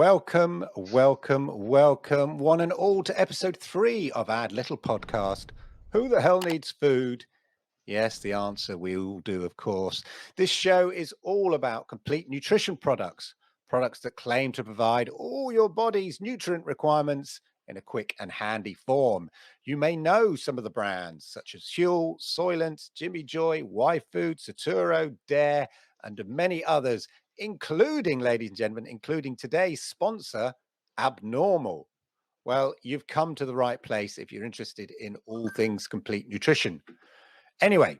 Welcome, welcome, welcome, one and all, to episode 3 of our little podcast, Who the Hell Needs Food? Yes, the answer we all do, of course. This show is all about complete nutrition products, products that claim to provide all your body's nutrient requirements in a quick and handy form. You may know some of the brands such as Huel, Soylent, Jimmy Joy, Y Food, Saturo, Dare, and many others, including, ladies and gentlemen, including today's sponsor, Abnormal. Well, you've come to the right place if you're interested in all things complete nutrition. Anyway,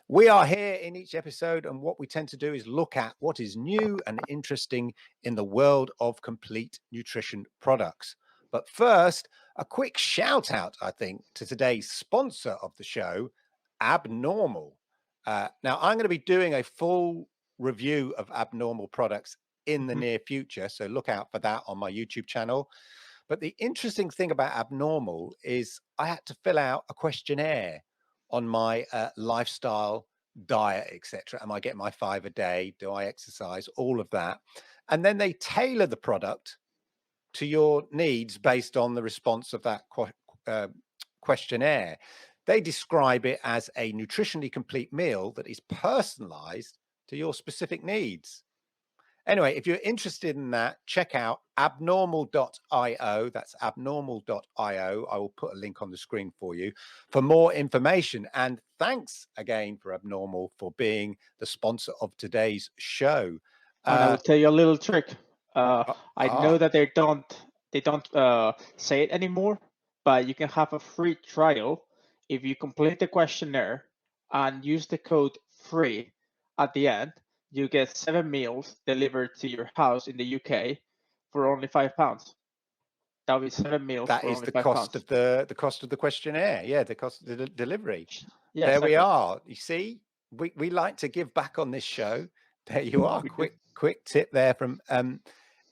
we are here in each episode, and what we tend to do is look at what is new and interesting in the world of complete nutrition products. But first, a quick shout out, I think, to today's sponsor of the show, Abnormal. Now, I'm going to be doing a full review of Abnormal products in the near future, so look out for that on my YouTube channel. But the interesting thing about Abnormal is I had to fill out a questionnaire on my lifestyle, diet, etc. Am I getting my 5 a day? Do I exercise? All of that. And then they tailor the product to your needs based on the response of that questionnaire. They describe it as a nutritionally complete meal that is personalized to your specific needs. Anyway, if you're interested in that, check out abnormal.io. That's abnormal.io. I will put a link on the screen for you for more information. And thanks again for Abnormal for being the sponsor of today's show. And I will tell you a little trick. I know that they don't say it anymore, but you can have a free trial if you complete the questionnaire and use the code FREE at the end. You get 7 meals delivered to your house in the UK for only £5. That will be 7 meals. That for is only the £5. cost of the cost of the questionnaire. Yeah, the cost of the delivery. Yeah, there exactly. we are. You see, we like to give back on this show. There you are. Quick tip there from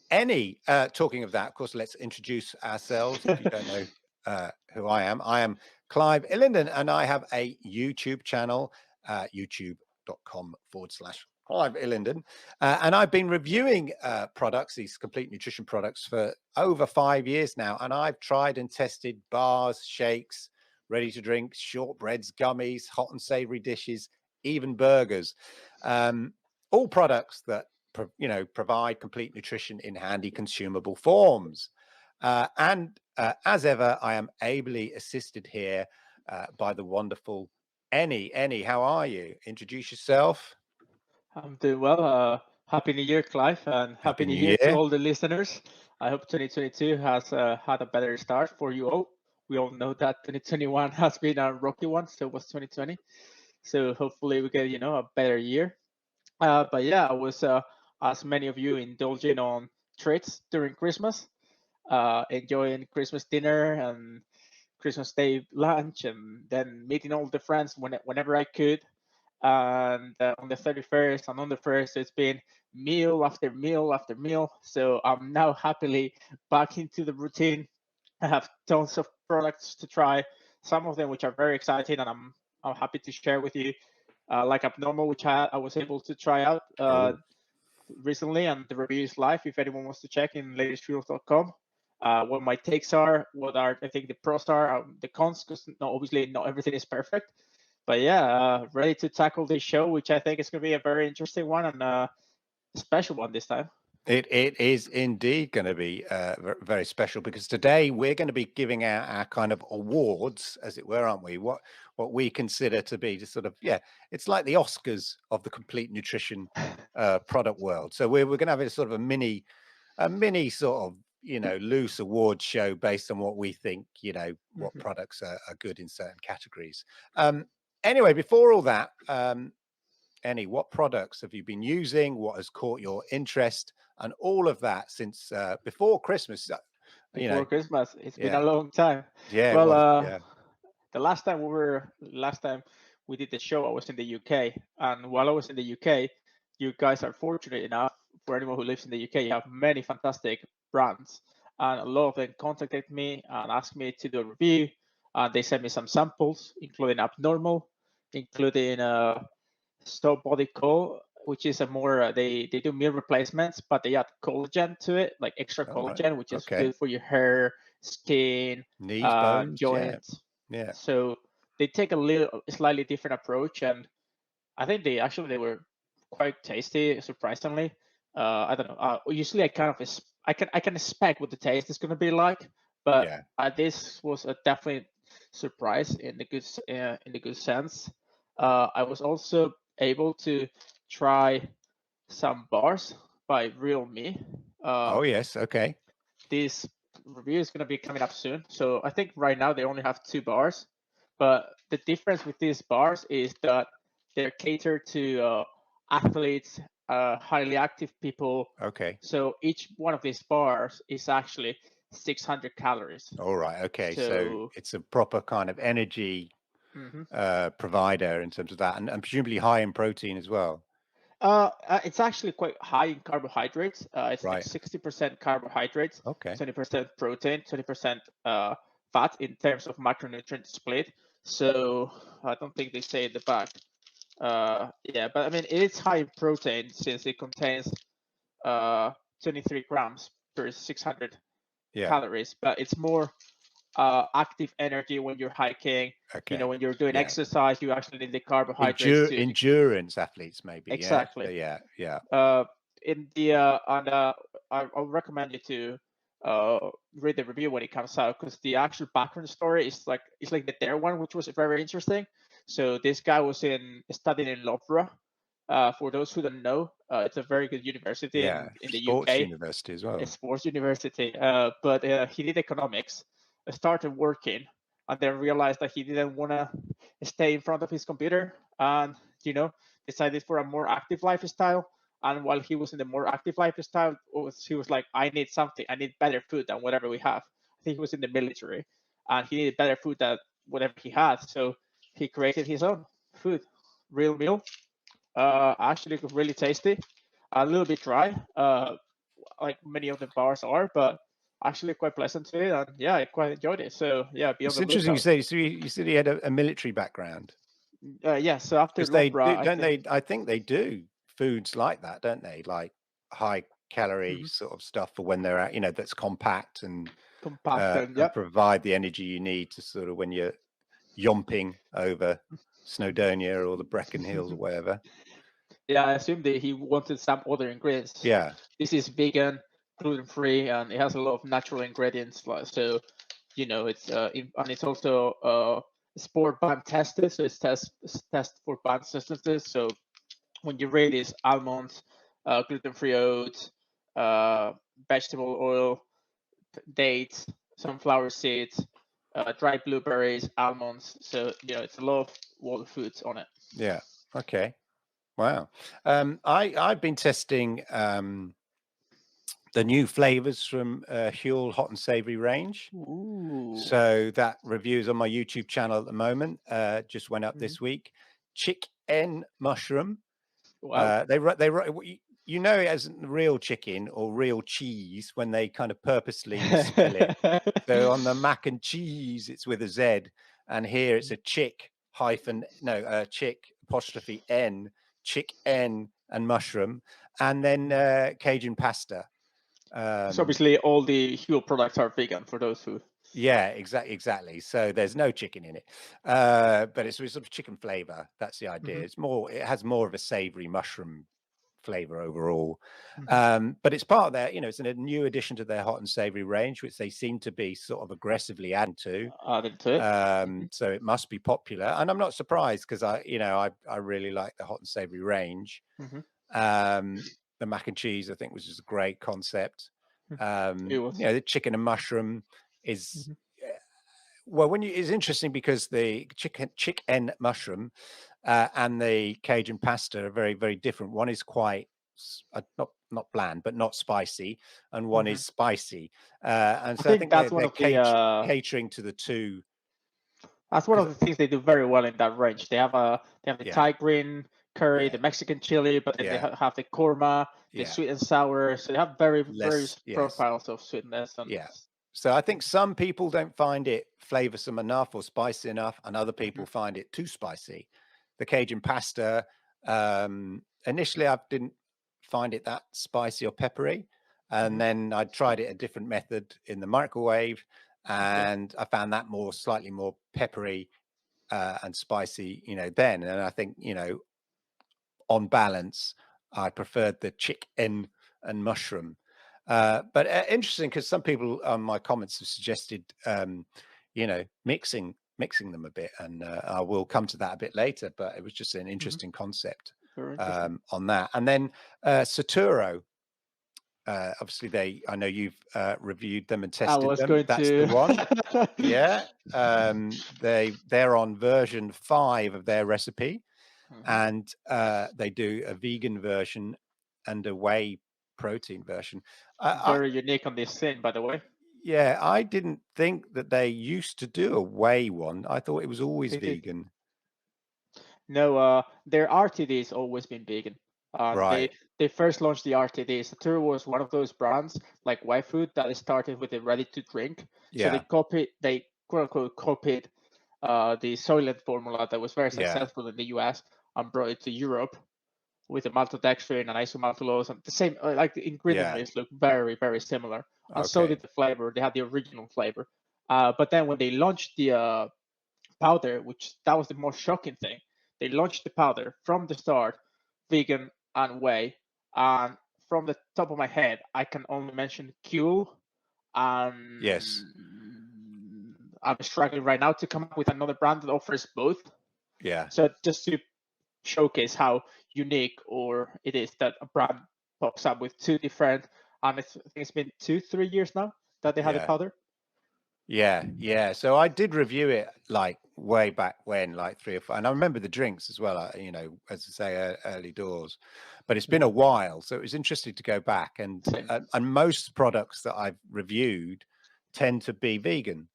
Any. Talking of that, of course, let's introduce ourselves. If you don't know who I am Clive Illenden, and I have a YouTube channel, youtube.com/Clive Illenden. And I've been reviewing products, these complete nutrition products, for over 5 years now. And I've tried and tested bars, shakes, ready to drink, shortbreads, gummies, hot and savory dishes, even burgers. All products that provide complete nutrition in handy consumable forms. As ever, I am ably assisted here by the wonderful Any, how are you? Introduce yourself. I'm doing well. Happy New Year, Clive, and Happy New Year to all the listeners. I hope 2022 has had a better start for you all. We all know that 2021 has been a rocky one, so was 2020. So hopefully we get a better year. But yeah, I was, as many of you, indulging on treats during Christmas, enjoying Christmas dinner and Christmas Day lunch, and then meeting all the friends whenever I could. And on the 31st and on the 1st, it's been meal after meal after meal. So I'm now happily back into the routine. I have tons of products to try, some of them which are very exciting, and I'm happy to share with you. Like Abnormal, which I was able to try out recently, and the review is live if anyone wants to check in latestfuels.com. What my takes are, what are I think the pros are, the cons, because obviously not everything is perfect. But yeah, ready to tackle this show, which I think is going to be a very interesting one and a special one this time. It is indeed going to be very special, because today we're going to be giving out our kind of awards, as it were, aren't we? What we consider to be just sort of, it's like the Oscars of the complete nutrition product world. So we're going to have a sort of a mini sort of loose award show based on what we think what products are good in certain categories. Anyway, before all that, Any, what products have you been using? What has caught your interest? And all of that since before Christmas. Before Christmas, it's been a long time. Yeah. Well, the last time we did the show, I was in the UK, and while I was in the UK, you guys are fortunate enough. For anyone who lives in the UK, you have many fantastic brands, and a lot of them contacted me and asked me to do a review. They sent me some samples, including Abnormal, including Stop Body Co, which is a more they do meal replacements, but they add collagen to it, like extra All right. collagen, which is Okay. good for your hair, skin, Knees, bones. joints. Yeah. So they take a slightly different approach, and I think they were quite tasty, surprisingly. I don't know. Usually I can expect what the taste is going to be like, but Yeah. this was a definite surprise in the good sense. I was also able to try some bars by Real Me. Oh yes. Okay. This review is going to be coming up soon. So I think right now they only have 2 bars, but the difference with these bars is that they're catered to athletes, highly active people. Okay. So each one of these bars is actually 600 calories. All right. Okay. So So it's a proper kind of energy mhm. provider in terms of that, and presumably high in protein as well. It's actually quite high in carbohydrates. It's like Right. 60% carbohydrates, Okay. 20% protein, 20% fat in terms of macronutrient split. So I don't think they say in the back. Yeah, but I mean, it is high in protein since it contains 23 grams per 600 Yeah. calories, but it's more active energy when you're hiking. Okay. When you're doing Yeah. exercise, you actually need the carbohydrates to Endurance athletes, maybe. Yeah. exactly. Yeah. Yeah. In the I'll recommend you to read the review when it comes out because the actual background story is like it's like the Dare one, which was very interesting. So this guy was studying in Loughborough. For those who don't know, it's a very good university Yeah. in the Sports UK, university as a well. sports university. But he did economics, started working, and then realized that he didn't want to stay in front of his computer, and you know decided for a more active lifestyle. And while he was in the more active lifestyle, he was like, I need something. I need better food than whatever we have. I think he was in the military, and he needed better food than whatever he had. So he created his own food, real meal. Actually, really tasty, a little bit dry, like many of the bars are, but actually quite pleasant to eat. And yeah, I quite enjoyed it. So yeah, be on It's the interesting you lookout. say. So you said he had a military background Yeah. So after because they Loughborough, do, I don't think. they? I think they do foods like that, don't they? Like high calorie Mhm. sort of stuff for when they're out. That's compact Compact and and yep. provide the energy you need to sort of when you're yomping over Snowdonia or the Brecon Hills or whatever. Yeah, I assume that he wanted some other ingredients. Yeah. This is vegan, gluten free, and it has a lot of natural ingredients. So, and it's also sport ban tested. So it's test for ban substances. So when you rate is almonds, gluten free oats, vegetable oil, dates, sunflower seeds, dried blueberries, almonds. So it's a lot of whole foods on it. Yeah. Okay. Wow. I've been testing the new flavors from Huel Hot and Savory range. Ooh. So that review is on my YouTube channel at the moment. Just went up Mhm. this week. Chicken mushroom. Wow. They it as real chicken or real cheese when they kind of purposely misspell it. So on the mac and cheese, it's with a Z, and here it's a chick apostrophe N, chick N and mushroom, and then Cajun pasta. So obviously all the Huel products are vegan for those who. Yeah, exactly. So there's no chicken in it, but it's sort of chicken flavor. That's the idea. Mhm, It has more of a savory mushroom flavor overall. mhm. But it's part of their, it's a new addition to their hot and savory range, which they seem to be sort of aggressively adding to. Added to it. Mhm, So it must be popular, and I'm not surprised because I really like the hot and savory range. mhm, The mac and cheese, I think, was just a great concept. mhm. It was. The chicken and mushroom is Mhm, well, it's interesting because the chicken mushroom and the Cajun pasta are very, very different. One is quite not bland, but not spicy, and one mhm. is spicy. And I so I think think they're catering to the two. that's one of Because the things they do very well in that range. They have the yeah, Thai green curry, yeah, the Mexican chili, but then they yeah, have the korma, the yeah. sweet and sour. So they have very Less, various yes, profiles of sweetness and. yeah. So I think some people don't find it flavorsome enough or spicy enough, and other people Mhm, find it too spicy. The Cajun pasta Initially, I didn't find it that spicy or peppery, and then I tried it a different method in the microwave, and I found that slightly more peppery and spicy. Then, and I think on balance, I preferred the chicken and mushroom. But interesting, because some people on my comments have suggested, mixing them a bit, and I will come to that a bit later. But it was just an interesting concept on that. And then Saturo, obviously I know you've reviewed them and tested them. That's the one. Yeah, they're on version 5 of their recipe. And they do a vegan version and a whey protein version. Very unique on this scene, by the way. Yeah, I didn't think that they used to do a whey one. I thought it was always vegan. No, their RTD's always been vegan. Right. They first launched the RTD. Saturo was one of those brands like Y Food that started with a ready to drink. Yeah. So they quote unquote copied the Soylent formula that was very successful in the US and brought it to Europe with the maltodextrin and isomaltulose and the same, like the ingredient list looked very, very similar. And so did the flavor. They had the original flavor. But then when they launched the powder, that was the most shocking thing. They launched the powder from the start, vegan and whey. And from the top of my head, I can only mention Q. Yes. I'm struggling right now to come up with another brand that offers both. Yeah. So just to showcase how unique it is that a brand pops up with two different, I think it's been 2-3 years now that they had the powder. Yeah. So I did review it like way back when, like 3 or 4, and I remember the drinks as well. As I say, early doors, but it's been a while, so it was interesting to go back. And most products that I've reviewed tend to be vegan,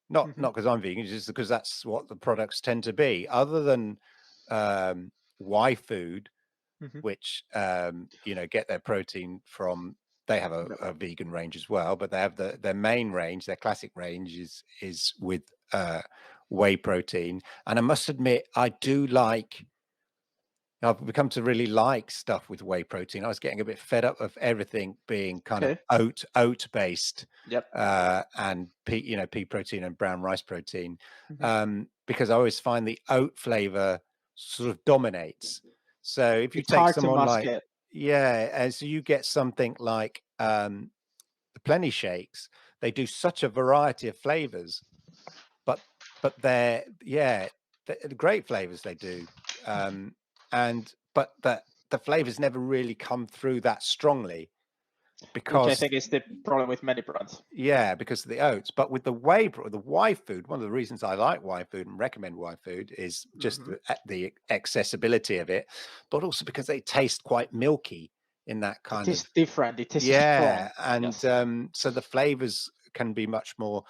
not because I'm vegan, just because that's what the products tend to be. Other than Y Food, which get their protein from. They have a vegan range as well, but they have their main range, their classic range is with whey protein. And I must admit, I've become to really like stuff with whey protein. I was getting a bit fed up of everything being kind of oat based, and pea protein and brown rice protein, because I always find the oat flavor sort of dominates. So if you take someone like and so you get something like the Plenty Shakes, they do such a variety of flavors, but they're great flavors they do, but the flavors never really come through that strongly, because which I think is the problem with many brands. Yeah, because of the oats. But with the Y Food, one of the reasons I like Y Food and recommend Y Food is just the accessibility of it, but also because they taste quite milky in that kind of. It is different. It is strong. And so the flavors can be much more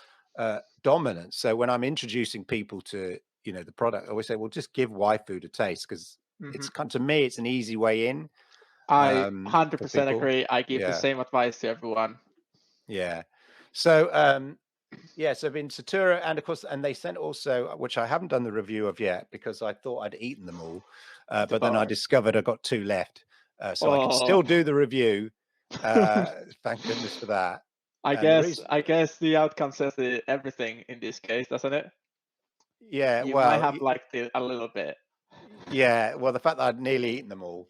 dominant. So when I'm introducing people to the product, I always say, well, just give Y Food a taste, because it's to me, it's an easy way in. I 100% agree. I give the same advice to everyone. Yeah. So so I've been Saturo, and of course, and they sent also, which I haven't done the review of yet because I thought I'd eaten them all, but then I discovered I got 2 left, so I can still do the review. Thank goodness for that. I guess the outcome says everything in this case, doesn't it? Yeah, you might have liked it a little bit. Yeah, well, the fact that I'd nearly eaten them all,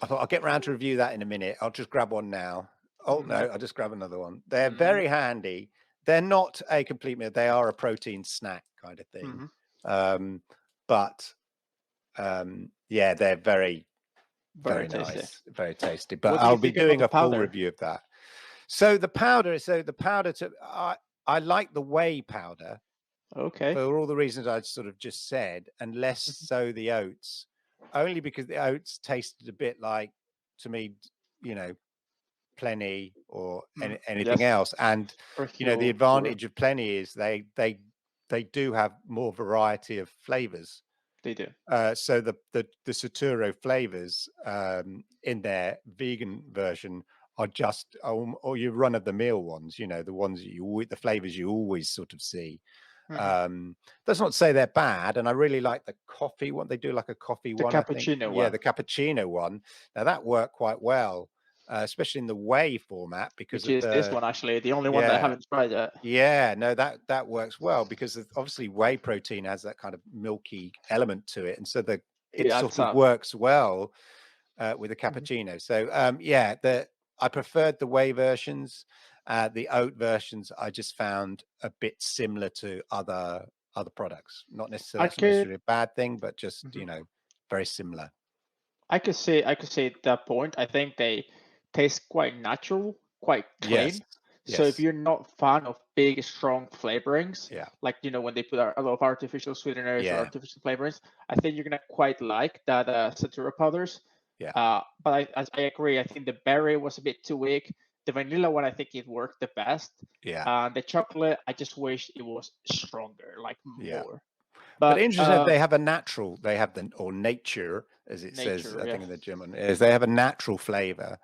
I thought I'll get round to review that in a minute. I'll just grab one now. Oh no, I'll just grab another one. They're very handy. They're not a complete meal. They are a protein snack kind of thing. But they're very, very nice, very tasty. But I'll be doing a full review of that. So the powder. I like the whey powder. Okay. For all the reasons I sort of just said, and less so the oats, only because the oats tasted a bit like, to me, Plenty or anything else. And the advantage of Plenty is they do have more variety of flavors. They do. So the Saturo flavors in their vegan version are just or your run of the mill ones, the ones that the flavors you always sort of see. That's not to say they're bad, and I really like the coffee one. They do like a coffee The one, I think. cappuccino Yeah, one. the cappuccino one. Now that worked quite well, especially in the whey format because Which of is this one, actually, the only one that I haven't tried yet. Yeah, no, that works well because obviously whey protein has that kind of milky element to it, and so it sort of works well with a cappuccino. So I preferred the whey versions. The oat versions I just found a bit similar to other products. Not necessarily a bad thing, but just very similar. I could say that point. I think they taste quite natural, quite clean. So if you're not a fan of big, strong flavorings, like when they put a lot of artificial sweeteners or artificial flavorings, I think you're gonna quite like that Saturo powders. But I agree. I think the berry was a bit too weak. The vanilla one, I think it worked the best. The chocolate, I just wish it was stronger, like more. But interesting, they have nature, as it says, I think in the German, is they have a natural flavor,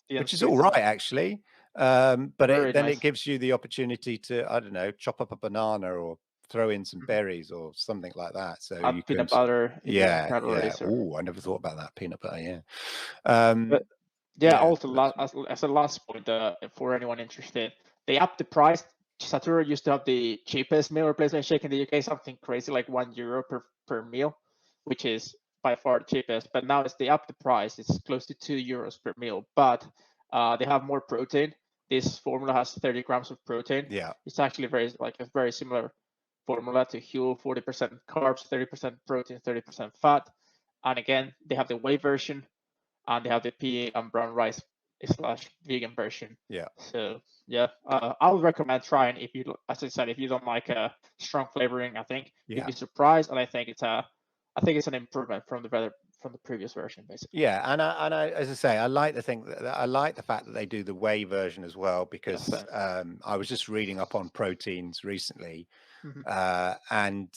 which is all right actually. But it gives you the opportunity to, I don't know, chop up a banana or throw in some berries or something like that. So you can peanut butter. Oh, I never thought about that, peanut butter. Yeah. Also, as a last point, for anyone interested, they upped the price. Saturo used to have the cheapest meal replacement shake in the UK, something crazy like €1 per meal, which is by far the cheapest. But now they upped the price; it's close to €2 per meal. But they have more protein. This formula has 30 grams of protein. It's actually a very similar formula to Huel: 40% carbs, 30% protein, 30% fat. And again, they have the whey version, and they have the pea and brown rice / vegan version. So I would recommend trying as I said, if you don't like a strong flavoring, I think you'd be surprised, and I think it's an improvement from the previous version, basically. And I, as I say, I like the fact that they do the whey version as well, because I was just reading up on proteins recently, and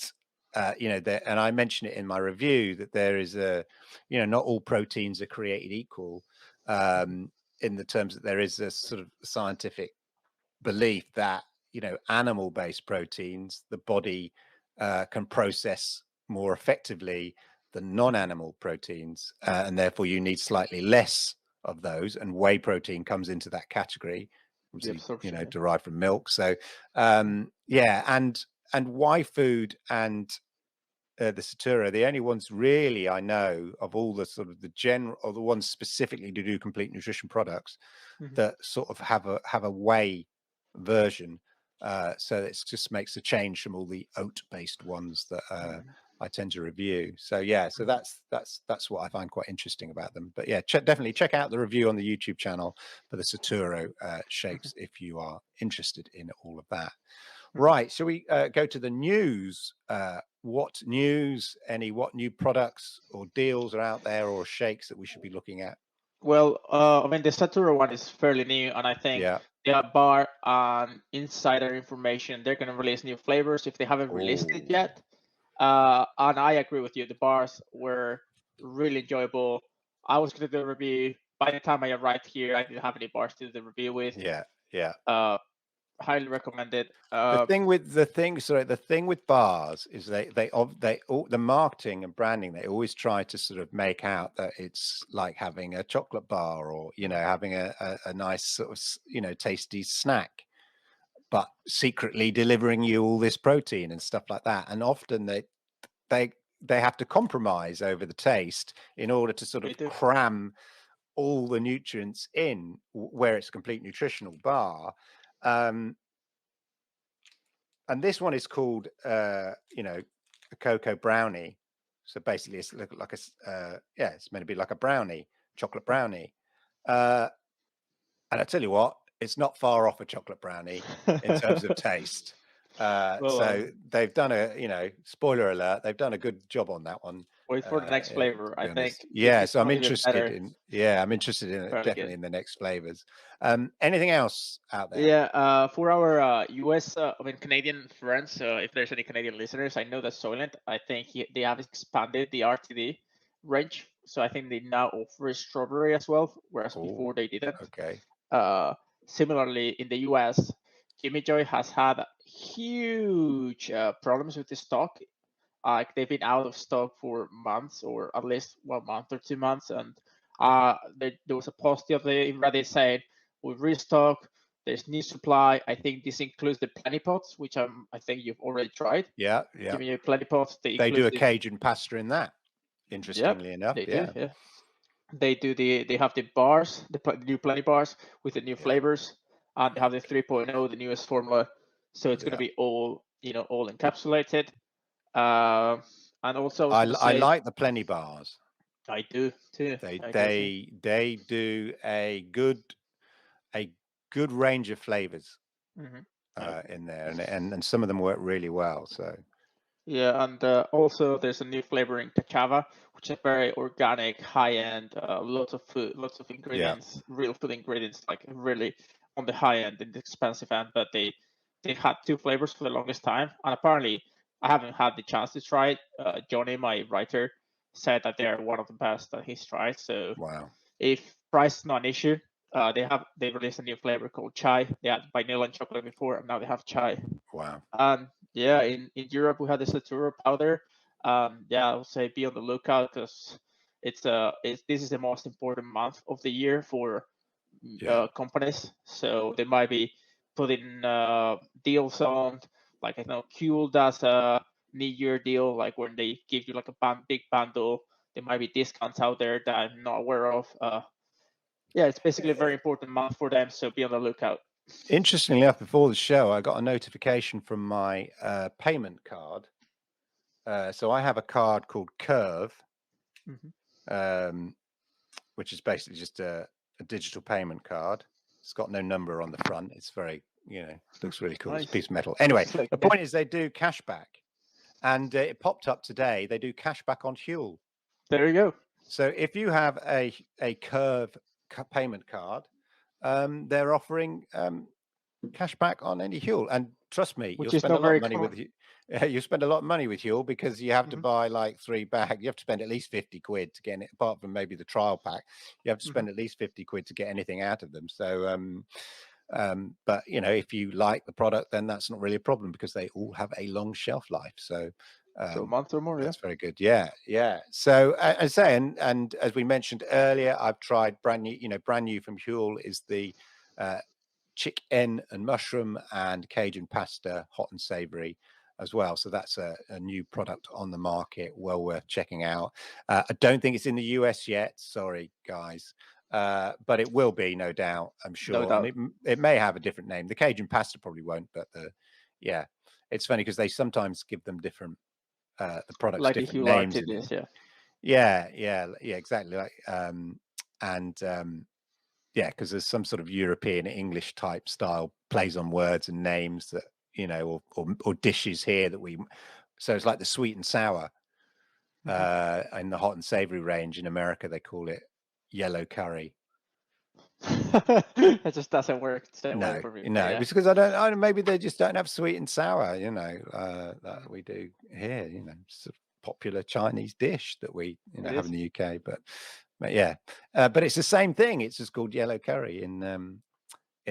I mentioned it in my review that there is not all proteins are created equal, in the terms that there is a sort of scientific belief that animal-based proteins the body can process more effectively than non-animal proteins, and therefore you need slightly less of those, and whey protein comes into that category, derived from milk. So and Y Food and the Saturo, the only ones really I know of all the sort of the general, or the ones specifically to do complete nutrition products, that sort of have a whey version. So it just makes a change from all the oat-based ones that I tend to review. So so that's what I find quite interesting about them. But definitely check out the review on the YouTube channel for the Saturo shakes if you are interested in all of that. Right, shall we go to the news? What new products or deals are out there, or shakes that we should be looking at? Well, I mean, the Saturo one is fairly new, and I think they have bar and insider information. They're going to release new flavors if they haven't released it yet. And I agree with you. The bars were really enjoyable. I was going to do a review. By the time I arrived here, I didn't have any bars to do the review with. Highly recommended. The thing with bars is the marketing and branding, they always try to sort of make out that it's like having a chocolate bar, or having a nice sort of tasty snack, but secretly delivering you all this protein and stuff like that. And often they have to compromise over the taste in order to sort of cram all the nutrients in, where it's a complete nutritional bar. And this one is called, a cocoa brownie. So basically, it's like it's meant to be like a brownie, chocolate brownie. And I tell you what, it's not far off a chocolate brownie in terms of taste. So they've done spoiler alert, they've done a good job on that one. Wait for the next flavor, I think. So I'm interested in it, definitely in the next flavors. Anything else out there? For our US, Canadian friends, if there's any Canadian listeners, I know that Soylent, I think they have expanded the RTD range. So I think they now offer strawberry as well, whereas before they didn't. Okay. Similarly, in the US, Jimmy Joy has had huge problems with the stock. They've been out of stock for months, or at least 1 month or 2 months, and there was a post the other day in Reddit saying we restock. There's new supply. I think this includes the Plenty Pots, which I think you've already tried. Yeah. Giving you Plenty Pots. They do a Cajun pasta in that. Interestingly enough, they do. Yeah, they do. They have the bars, the new Plenty bars with the new flavors, and they have the 3.0, the newest formula. So it's going to be all all encapsulated. And also, I like the Plenty bars. I do too. They do a good range of flavors in there, and some of them work really well. So yeah, and also there's a new flavor in cachava, which is very organic, high end, lots of food, lots of ingredients, real food ingredients, like really on the high end and the expensive end. But they had 2 flavors for the longest time, and apparently I haven't had the chance to try it. Johnny, my writer, said that they are one of the best that he's tried. So if price is not an issue, they released a new flavor called chai. They had vanilla and chocolate before, and now they have chai. Wow. Yeah, in Europe we had the Saturo Powder. Yeah, I would say be on the lookout, because this is the most important month of the year for companies. So they might be putting deals on, like I know Huel does a New Year deal, like when they give you like a big bundle. There might be discounts out there that I'm not aware of. Yeah, it's basically a very important month for them, so be on the lookout. Interestingly enough, before the show, I got a notification from my payment card. So I have a card called Curve, which is basically just a digital payment card. It's got no number on the front. It's very, looks really cool. Nice. It's a piece of metal. Anyway, the point is they do cashback, and it popped up today. They do cashback on Huel. There you go. So if you have a Curve payment card, they're offering cashback on any Huel, and trust me, you'll spend a lot of money with you spend a lot of money with Huel, because you have to buy like 3 bags. You have to spend at least 50 quid to get it, apart from maybe the trial pack. You have to spend at least 50 quid to get anything out of them. So but if you like the product, then that's not really a problem, because they all have a long shelf life. So a month or more. That's very good. Yeah. So I say, and as we mentioned earlier, I've tried brand new from Huel is the chicken and mushroom and Cajun pasta, hot and savory as well. So that's a new product on the market, well worth checking out. I don't think it's in the US yet. Sorry, guys. But it will be, no doubt, I'm sure. No doubt. And it may have a different name. The Cajun pasta probably won't, but it's funny because they sometimes give them different the products like different names. Yeah, exactly. Like because there's some sort of European English type style plays on words and names that or dishes here that so it's like the sweet and sour in the hot and savory range. In America they call it yellow curry. It just doesn't work. No, it's because I don't. Maybe they just don't have sweet and sour. That we do here. It's a popular Chinese dish that we have in the UK. But yeah, but it's the same thing. It's just called yellow curry in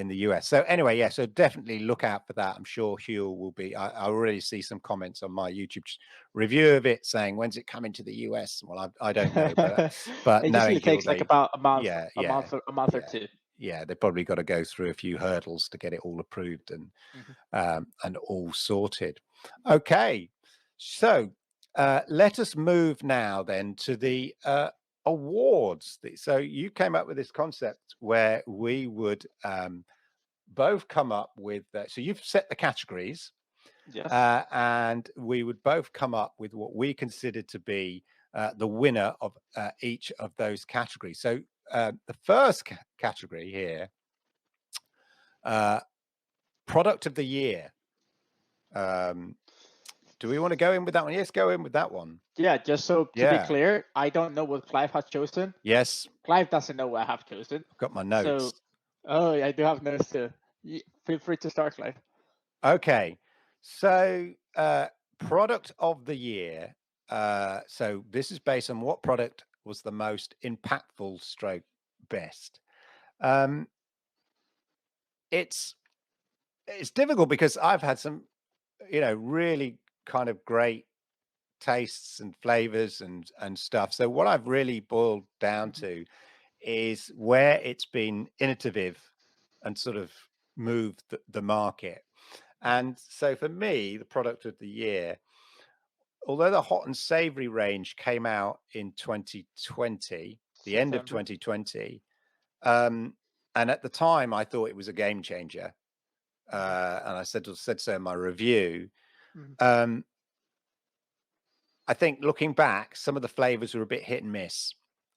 the US. So anyway, so definitely look out for that. I'm sure Huel will be. I already see some comments on my YouTube review of it saying, "When's it coming to the US?" Well, I don't know, but it usually takes like about a month, a month or 2. Yeah, they've probably got to go through a few hurdles to get it all approved and all sorted. Okay, so let us move now then to the awards. So you came up with this concept where we would both come up with so you've set the categories, and we would both come up with what we consider to be the winner of each of those categories. So the first category here, product of the year. Do we want to go in with that one? Yes, go in with that one. Yeah, just so to be clear, I don't know what Clive has chosen. Yes. Clive doesn't know what I have chosen. I've got my notes. So, I do have notes too. Feel free to start, Clive. Okay. So, product of the year. So this is based on what product was the most impactful stroke best. It's it's difficult because I've had some, really kind of great tastes and flavors and stuff. So what I've really boiled down to is where it's been innovative and sort of moved the market. And so for me, the product of the year, although the hot and savory range came out in 2020, the end of September. 2020, and at the time I thought it was a game changer, and I said so in my review. I think looking back, some of the flavors were a bit hit and miss.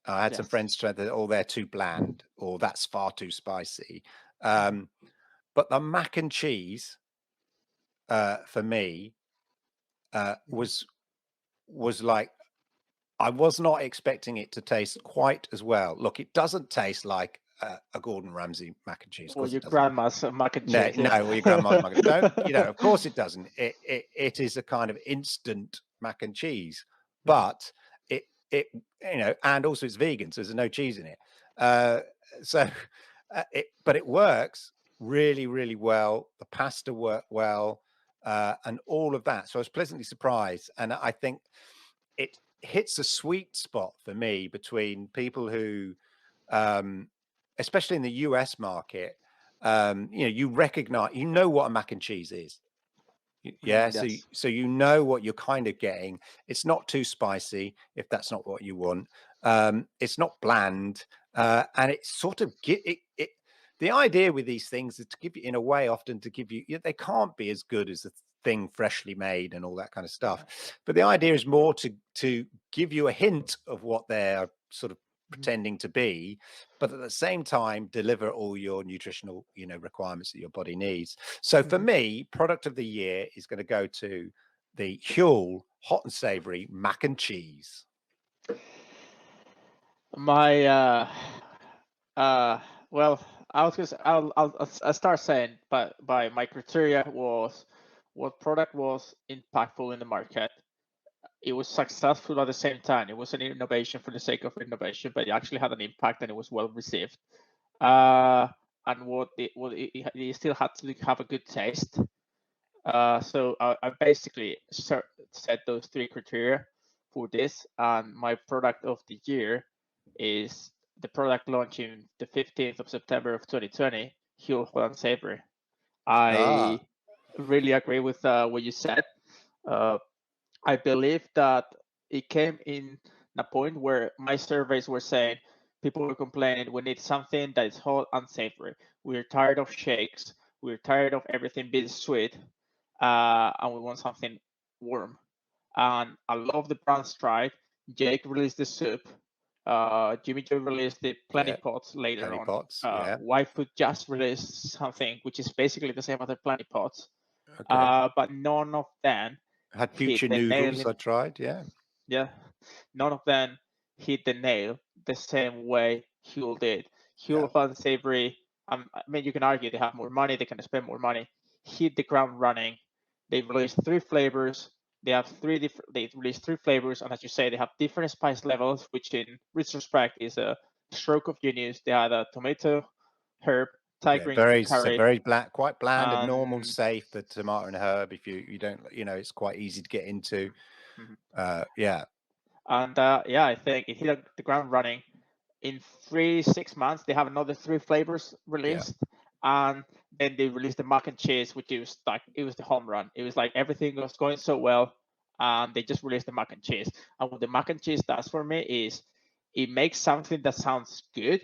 I had some friends try that, oh, they're too bland, or that's far too spicy. But the mac and cheese, for me, was like, I was not expecting it to taste quite as well. Look, it doesn't taste like a Gordon Ramsay mac and cheese. Of Or course your it doesn't. grandma's mac and cheese. No, or your grandma's mac and don't, of course it doesn't. It is a kind of instant mac and cheese, but it and also it's vegan, so there's no cheese in it. But it works really, really well. The pasta worked well, and all of that. So I was pleasantly surprised, and I think it hits a sweet spot for me between people who, especially in the US market, you recognize, what a mac and cheese is. Yeah, Yes. so you know what you're kind of getting. It's not too spicy if that's not what you want. It's not bland, and it's sort of it. The idea with these things is to give you, in a way, often to give you. They can't be as good as a thing freshly made and all that kind of stuff. But the idea is more to give you a hint of what they're sort of pretending to be, but at the same time deliver all your nutritional requirements that your body needs. So for me, product of the year is going to go to the Huel hot and savory mac and cheese. My well, I was gonna say, I'll start saying, but by my criteria was what product was impactful in the market. It was successful at the same time. It was an innovation for the sake of innovation, but it actually had an impact and it was well received. And it still had to have a good taste. So I basically set those three criteria for this, and my product of the year is the product launching the 15th of September of 2020, Huel Hot and Savory. I really agree with what you said. I believe that it came in a point where my surveys were saying people were complaining we need something that is hot and savory. We're tired of shakes. We're tired of everything being sweet, and we want something warm. And a lot of the brands tried. Jake released the soup. Jimmy Joe released the Plenty Pots later Plenty on. Pots, White Food just released something which is basically the same as the Plenty Pots. Okay. But none of them Had hit future the nail noodles. in, I tried. Yeah. none of them hit the nail the same way Huel did. Huel Yeah. Hot and Savory, I mean, you can argue they have more money, they can spend more money, hit the ground running. They've released three flavors. They released three flavors, and as you say, they have different spice levels, which in retrospect is a stroke of genius. They had a tomato, herb, Thai Yeah, green very curry, very black, quite bland and normal, and safe. The tomato and herb, if you don't, it's quite easy to get into. Yeah. And I think it hit the ground running. In 6 months, they have another three flavors released, and then they released the mac and cheese, which was like it was the home run. It was like everything was going so well, and they just released the mac and cheese. And what the mac and cheese does for me is it makes something that sounds good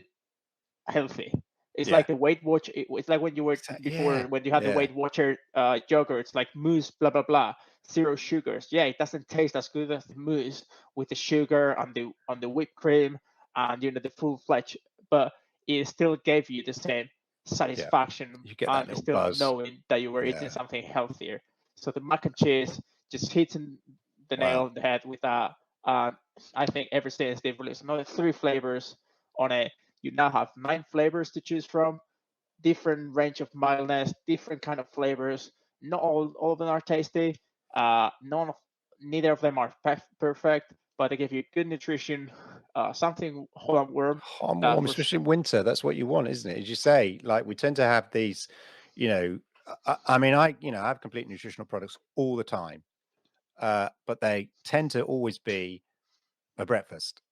healthy. It's like the Weight Watch. It's like when you were before when you had the Weight Watcher yogurts, like mousse, blah blah blah, zero sugars. Yeah, it doesn't taste as good as the mousse with the sugar and the whipped cream and the full fledged, but it still gave you the same satisfaction You get that and little still buzz. knowing that you were eating something healthier. So the mac and cheese just hitting the nail on the head with that. I think ever since they've released another three flavors on it, you now have 9 flavors to choose from, different range of mildness, different kind of flavors. Not all of them are tasty. Neither of them are perfect, but they give you good nutrition, something hot and warm. Hot and warm, especially in winter. That's what you want, isn't it? As you say, like we tend to have these, I mean, I have complete nutritional products all the time, but they tend to always be a breakfast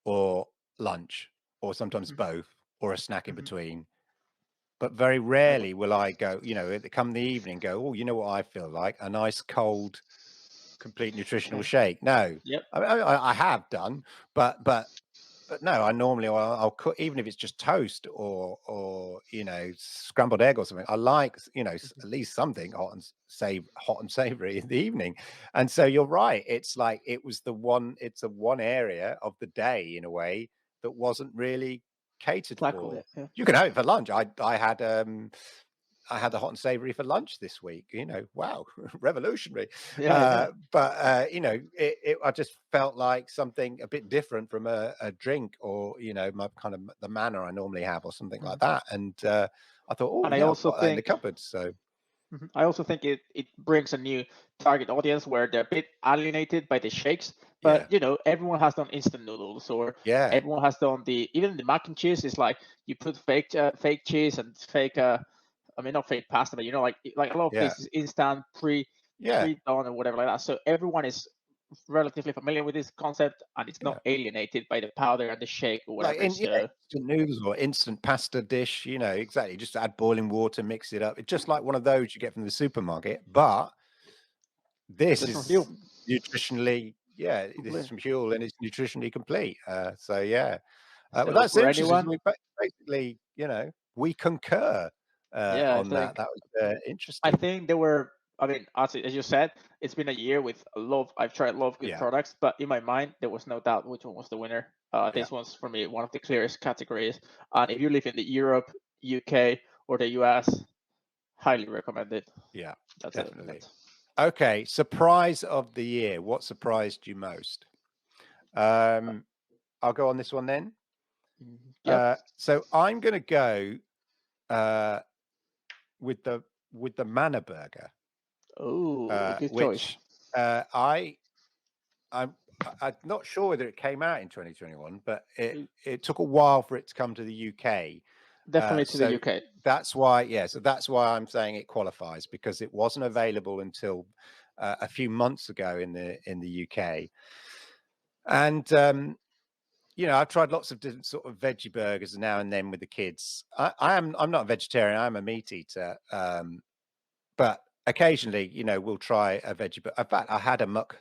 or lunch or sometimes Mhm, both or a snack in mhm. between. But very I will. rarely will I go, come the evening, go, oh, you know what I feel like? A nice cold, complete nutritional Okay. shake. No, Yep. I have done, but no, I normally I'll cook, even if it's just toast or scrambled egg or something. I like Mhm. at least something hot and savory in the evening. And so you're right. It's like it's a one area of the day in a way that wasn't really catered Tackle for. it. Yeah. You can have it for lunch. I had the hot and savory for lunch this week. Wow, revolutionary. Yeah. Yeah. I just felt like something a bit different from a drink or my kind of the manner I normally have or something like Mhm. that. And I thought, oh And I yeah, I've also got that in the think cupboard. So I also think it brings a new target audience where they're a bit alienated by the shakes. yeah, But everyone has done instant noodles, or yeah, everyone has done even the mac and cheese is like you put fake cheese and fake I mean not fake pasta, but like a lot of yeah, this is instant yeah. pre done or whatever like that. So everyone is relatively familiar with this concept and it's not Yeah. alienated by the powder and the shake or Like whatever. So instant noodles or instant pasta dish, exactly. Just add boiling water, mix it up. It's just like one of those you get from the supermarket, but this this from you is nutritionally, yeah, this is completely. from Huel and it's nutritionally complete. So yeah, well, So that's for interesting. anyone, Basically, we concur yeah, I on that. think That was I interesting. think there were. I mean, as you said, it's been a year with a lot. I've tried a lot of good Yeah, products, but in my mind, there was no doubt which one was the winner. yeah, This one's for me one of the clearest categories. And if you live in the Europe, UK, or the US, highly recommend it. yeah, That's it. definitely. That's Okay, surprise of the year. What surprised you most? Um, I'll go on this one then. yep. So I'm going to go uh, with the Manna Burger, Oh, good choice. which I'm I'm not sure whether it came out in 2021, but it took a while for it to come to the UK. Definitely to the So UK. that's why, yeah. So that's why I'm saying it qualifies because it wasn't available until a few months ago in the UK. And I've tried lots of different sort of veggie burgers now and then with the kids. I'm not a vegetarian. I'm a meat eater. But occasionally, we'll try a veggie. But in fact, I had a muck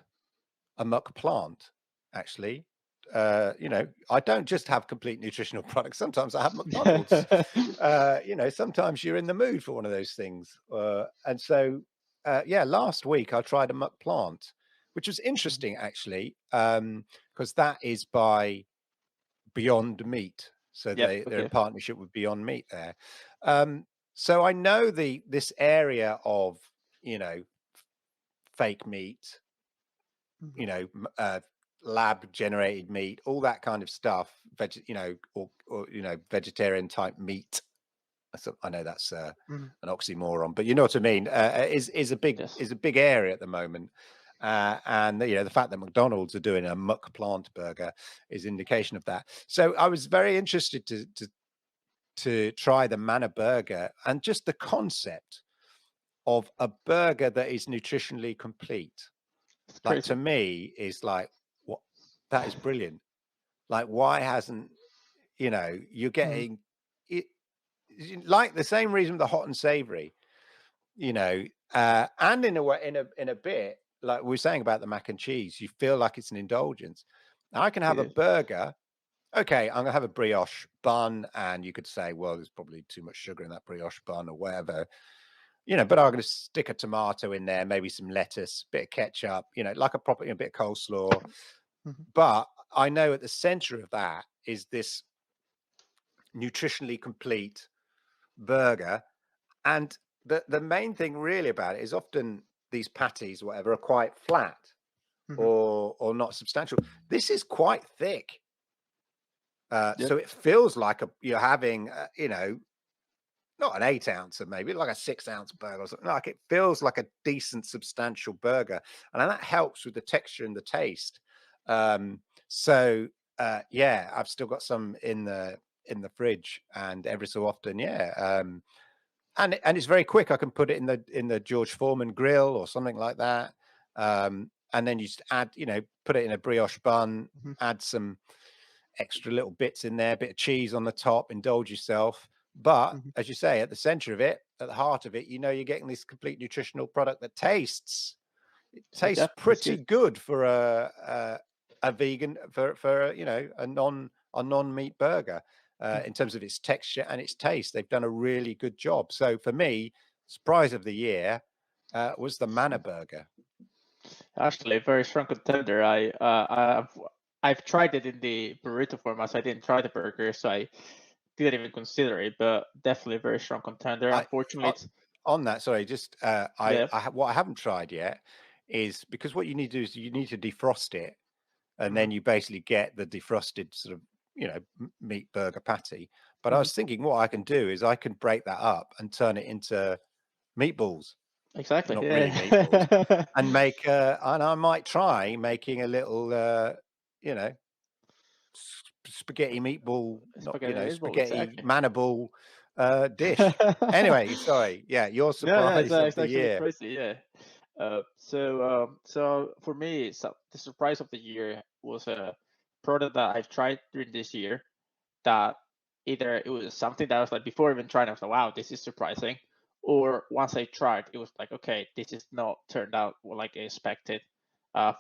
plant actually. I don't just have complete nutritional products. Sometimes I have McDonald's. Sometimes you're in the mood for one of those things. And so, yeah, last week I tried a muck plant, which was interesting actually, because that is by Beyond Meat. So Yep. they're in Okay. partnership with Beyond Meat there. So I know this area of you know fake meat, Mhm. you know, lab generated meat, all that kind of stuff, or vegetarian type meat. So I know that's Mhm. an oxymoron, but you know what I mean. Is a big Yes. is a big area at the moment, and the fact that McDonald's are doing a muck plant burger is indication of that. So I was very interested to try the Manna burger and just the concept of a burger that is nutritionally complete. It's Like crazy. to me, is like what that is brilliant. Like why hasn't you're Mhm. getting it like the same reason with the hot and savory, and in a way, in a bit, like we were saying about the mac and cheese, you feel like it's an indulgence. Now, I can have It a is. burger. Okay, I'm gonna have a brioche bun, and you could say, well, there's probably too much sugar in that brioche bun or whatever, but I'm gonna stick a tomato in there, maybe some lettuce, bit of ketchup, like a proper, a bit of coleslaw. Mhm. But I know at the center of that is this nutritionally complete burger. And the main thing really about it is often these patties, whatever, are quite flat Mhm. or not substantial. This is quite thick. Yep. So it feels like you're having, not an 8 ounce, maybe like a 6 ounce burger or something. Like it feels like a decent, substantial burger, and that helps with the texture and the taste. So yeah, I've still got some in the fridge, and every so often, yeah. and it's very quick. I can put it in the George Foreman grill or something like that, and then you just add, put it in a brioche bun, Mhm. add some extra little bits in there, a bit of cheese on the top, indulge yourself. But Mhm. as you say, at the center of it, at the heart of it, you're getting this complete nutritional product that tastes Exactly, it's pretty good. good for a vegan, for a non-meat burger, in terms of its texture and its taste. They've done a really good job. So for me, surprise of the year was the Manna burger. Actually, a very strong contender. I've tried it in the burrito format, so I didn't try the burger, so I didn't even consider it. But definitely a very strong contender. I Unfortunately, o- it's on that, sorry, just yeah. what I haven't tried yet is, because what you need to do is you need to defrost it, and Mhm. then you basically get the defrosted sort of meat burger patty. But I Mhm. was thinking what I can do is I can break that up and turn it into meatballs, Exactly. not really meatballs, Yeah. and and I might try making a little you know spaghetti meatball, not Spaghetti meatball. spaghetti Exactly. manable dish. Anyway, sorry, yeah, your Yeah, surprise of it's the actually year. crazy. Yeah. So for me, the surprise of the year was a product that I've tried during this year. That either it was something that I was like before even trying, I was like, wow, this is surprising. Or once I tried, it was like, okay, this is not turned out like I expected.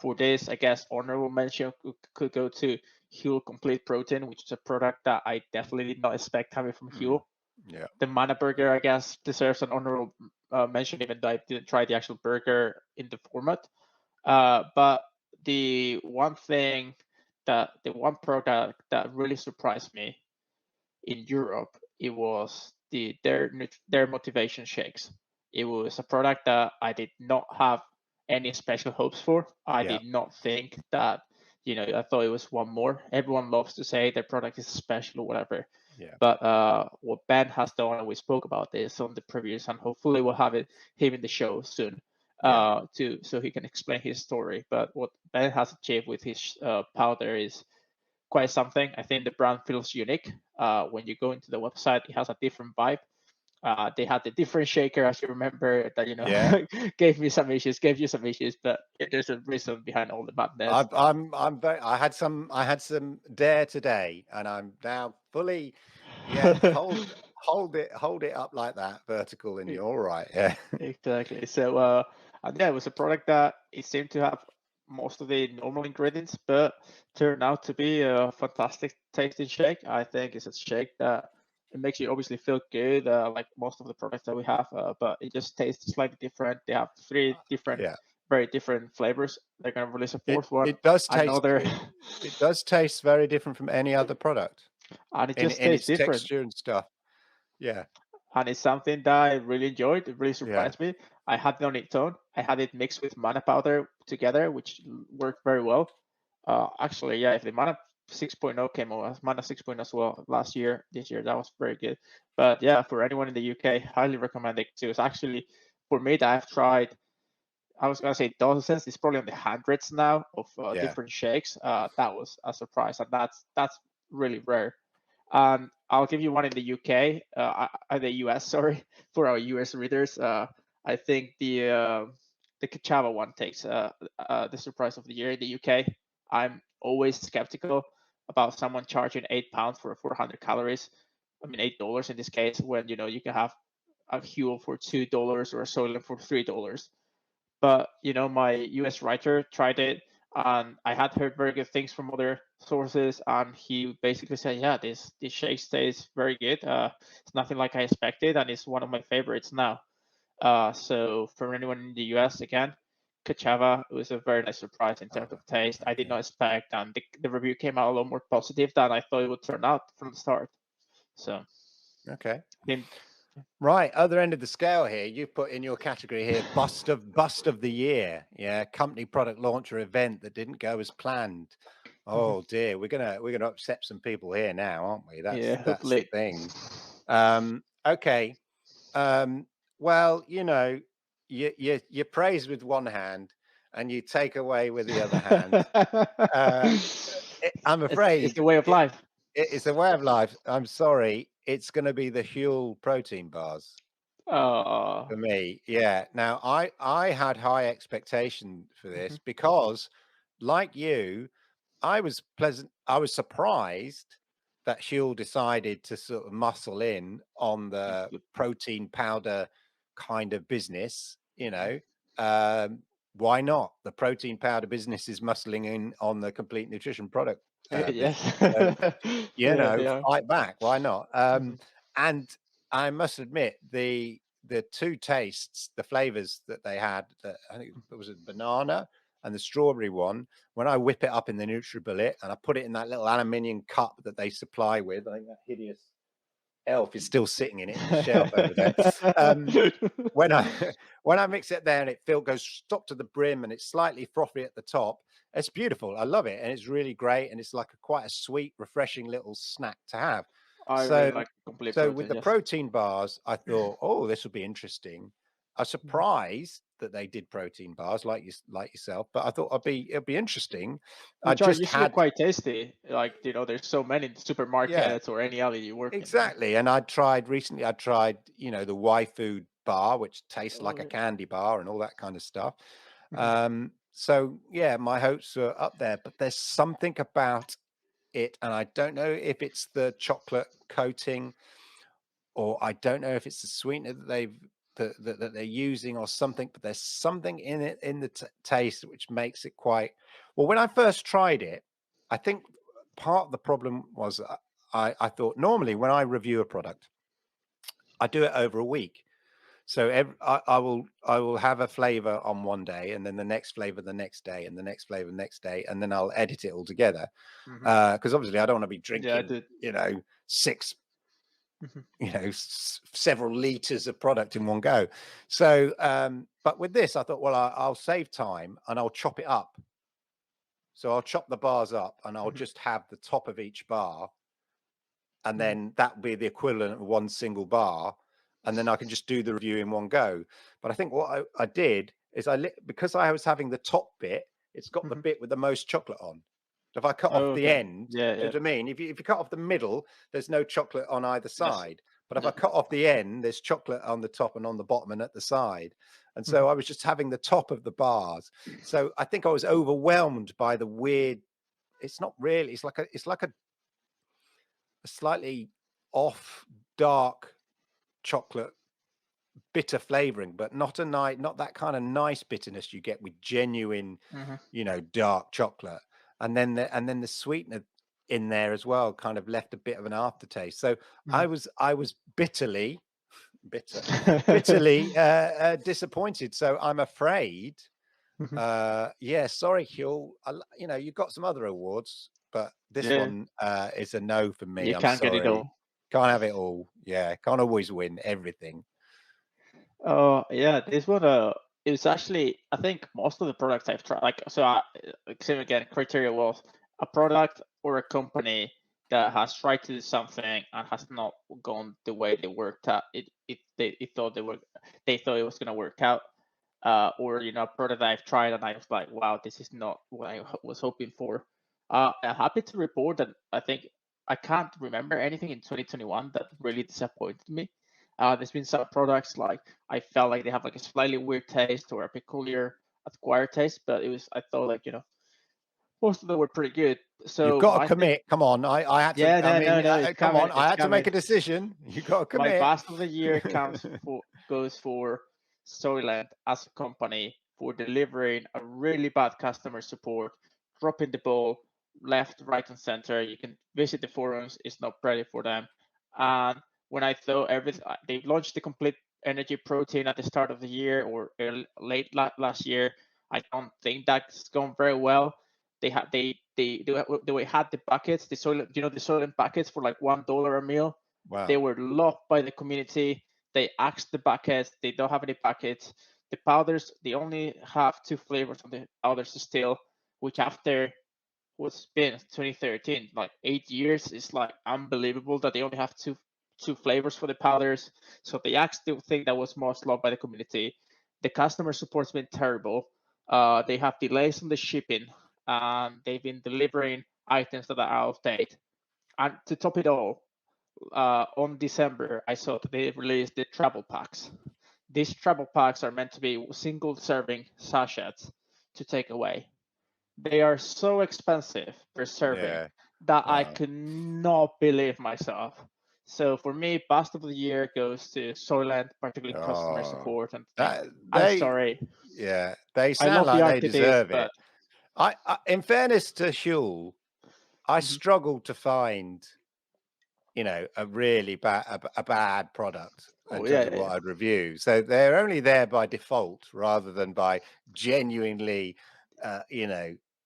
For this, I guess honorable mention could go to Huel Complete Protein, which is a product that I definitely did not expect having from Mm, Huel. yeah, The Mana Burger, I guess, deserves an honorable mention, even though I didn't try the actual burger in the format. But the one thing the one product that really surprised me in Europe, it was their motivation shakes. It was a product that I did not have any special hopes for. I yeah, did not think that, I thought it was one more. Everyone loves to say their product is special or whatever. yeah, But what Ben has done, and we spoke about this on the previous, and hopefully we'll have him in the show soon, yeah. so he can explain his story. But what Ben has achieved with his powder is quite something. I think the brand feels unique. When you go into the website, it has a different vibe. They had the different shaker, as you remember, that Yeah. gave you some issues, but there's a reason behind all the madness. I'm very. I had some dare today, and I'm now fully. Yeah, hold it up like that, vertical, and you're all right. Yeah, Exactly. So, and yeah, it was a product that it seemed to have most of the normal ingredients, but turned out to be a fantastic tasting shake. I think it's a shake that it makes you obviously feel good, like most of the products that we have, but it just tastes slightly different. They have three different, yeah. very different flavors. They're gonna release a fourth one, It does taste. another, It does taste very different from any other product and it in just tastes its different. texture and stuff. Yeah, And it's something that I really enjoyed. It really yeah, surprised me. I had it on its own. I had it mixed with mana powder together, which worked very well. Actually, yeah, if the mana 6.0 came out as mana 6.0 as well last year, this year, that was very good. But yeah, for anyone in the UK, highly recommend it too. It's actually for me that I've tried. I was gonna say dozens. It's probably in the hundreds now of yeah. different shakes. That was a surprise, and that's really rare. And I'll give you one in the UK, the US, sorry, for our US readers. I think the Kachava one takes the surprise of the year in the UK. I'm always skeptical about someone charging £8 for 400 calories. I mean, $8 in this case, when you can have a Huel for $2 or a Soylent for $3. But my US writer tried it, and I had heard very good things from other sources, and he basically said, yeah, this shake tastes very good. It's nothing like I expected, and it's one of my favorites now. So for anyone in the US, again, Kachava was a very nice surprise in terms of taste. I did Okay. not expect, and the review came out a lot more positive than I thought it would turn out from the start. So I Okay. think Right, other end of the scale here. You've put in your category here, bust of the year. Yeah, company product launch or event that didn't go as planned. mhm, Oh dear, we're gonna upset some people here now, aren't we? yeah, That's the hopefully. thing. Okay. Um, well, you praise with one hand and you take away with the other hand. Uh, I'm It's afraid the way of life. it's a way of life. I'm sorry. It's going to be the Huel protein bars. Oh. for me. Yeah. Now I had high expectation for this Mhm. because, like you, I was surprised that Huel decided to sort of muscle in on the Good. protein powder kind of business, you Mhm. know. Why not? The protein powder business is muscling in on the complete nutrition product Yes. business. So, you Yeah, know, they are. fight back. Why not? Mhm. And I must admit, the two tastes, the flavors that they had, I think it was a banana and the strawberry one. When I whip it up in the NutriBullet and I put it in that little aluminium cup that they supply with, I think that hideous elf is still sitting in it in the shelf over there. When I when I mix it there and it goes stop to the brim and it's slightly frothy at the top, it's beautiful. I love it and it's really great and it's like quite a sweet, refreshing little snack to have. I So really like complete so with protein, the yes. protein bars, I thought, oh, this will be interesting. I was Mhm. surprised that they did protein bars like yourself, but I thought it'll be interesting. I Which are just usually had quite tasty. Like, there's so many in the yeah, supermarkets or any alley you work in. exactly. And I tried, the Y food bar, which tastes Oh, like a yeah. candy bar and all that kind of stuff. Mhm. So yeah, my hopes are up there, but there's something about it, and I don't know if it's the chocolate coating or I don't know if it's the sweetener that they're using or something, but there's something in it in the taste which makes it quite well. When I first tried it, I think part of the problem was I thought normally when I review a product, I do it over a week. So I will have a flavor on one day, and then the next flavor the next day, and the next flavor the next day, and then I'll edit it all together. Mhm. Because obviously I don't want to be Yeah, I drinking, did. six Mhm. several liters of product in one go. So, but with this, I thought, well, I'll save time and I'll chop it up. So I'll chop the bars up and I'll Mhm. just have the top of each bar, and Mhm. then that would be the equivalent of one single bar, and then I can just do the review in one go. But I think what I did is because I was having the top bit, it's got the Mhm. bit with the most chocolate on. So if I cut off Oh, the okay. end, Yeah, do you yeah. know what I mean? If you cut off the middle, there's no chocolate on either Yes. side. But if I Yeah. cut off the end, there's chocolate on the top and on the bottom and at the side. And Mhm. so I was just having the top of the bars. So I think I was overwhelmed by the weird. It's not really. It's like a slightly off dark chocolate bitter flavoring, but not that kind of nice bitterness you get with genuine, Mhm. dark chocolate. And then the sweetener in there as well kind of left a bit of an aftertaste. So Mhm. I was bitter, bitterly disappointed. So I'm afraid, Mhm. yeah, sorry, Huel. You got some other awards, but this Yeah. one is a no for me. You I'm can't get it sorry. all. Can't have it all. Yeah, can't always win everything. Oh, yeah, this one, it's actually, I think most of the products I've tried, same again, criteria was a product or a company that has tried to do something and has not gone the way they worked out. They thought it was gonna work out, or a product I've tried and I was like, wow, this is not what I was hoping for. I'm happy to report that I think I can't remember anything in 2021 that really disappointed me. There's been some products like I felt like they have like a slightly weird taste or a peculiar acquired taste, but I thought like, most of them were pretty good. You've So got to my thing, commit. Come on. I had to, yeah, I no, mean, no, no, it's come coming, on. I it's had to make coming. a decision. You got to My commit. bust of the year goes for Soylent as a company for delivering a really bad customer support, dropping the ball left, right, and center. You can visit the forums; it's not pretty for them. And when I thought everything, they launched the complete energy protein at the start of the year or late last year. I don't think that's gone very well. They had the buckets, the Soylent, the Soylent buckets for like $1 a meal. They Wow. were loved by the community. They axed the buckets. They don't have any buckets. The powders, they only have two flavors on the powders still, which after what's been 2013, like 8 years, is like unbelievable that they only have two flavors for the powders. So they axed the thing that was most loved by the community. The customer support's been terrible. They have delays on the shipping, and they've been delivering items that are out of date. And to top it all, on December, I saw that they released the travel packs. These travel packs are meant to be single serving sachets to take away. They are so expensive per serving that I Wow. could not believe myself. So for me, best of the year goes to Soylent, particularly customer Oh, support. And think, that I'm they, sorry, they I sound love the like they architects, deserve it. but In fairness to Huel, I Mhm. struggled to find, a really bad product in Oh terms yeah, of yeah, what yeah. I'd review. So they're only there by default rather than by genuinely,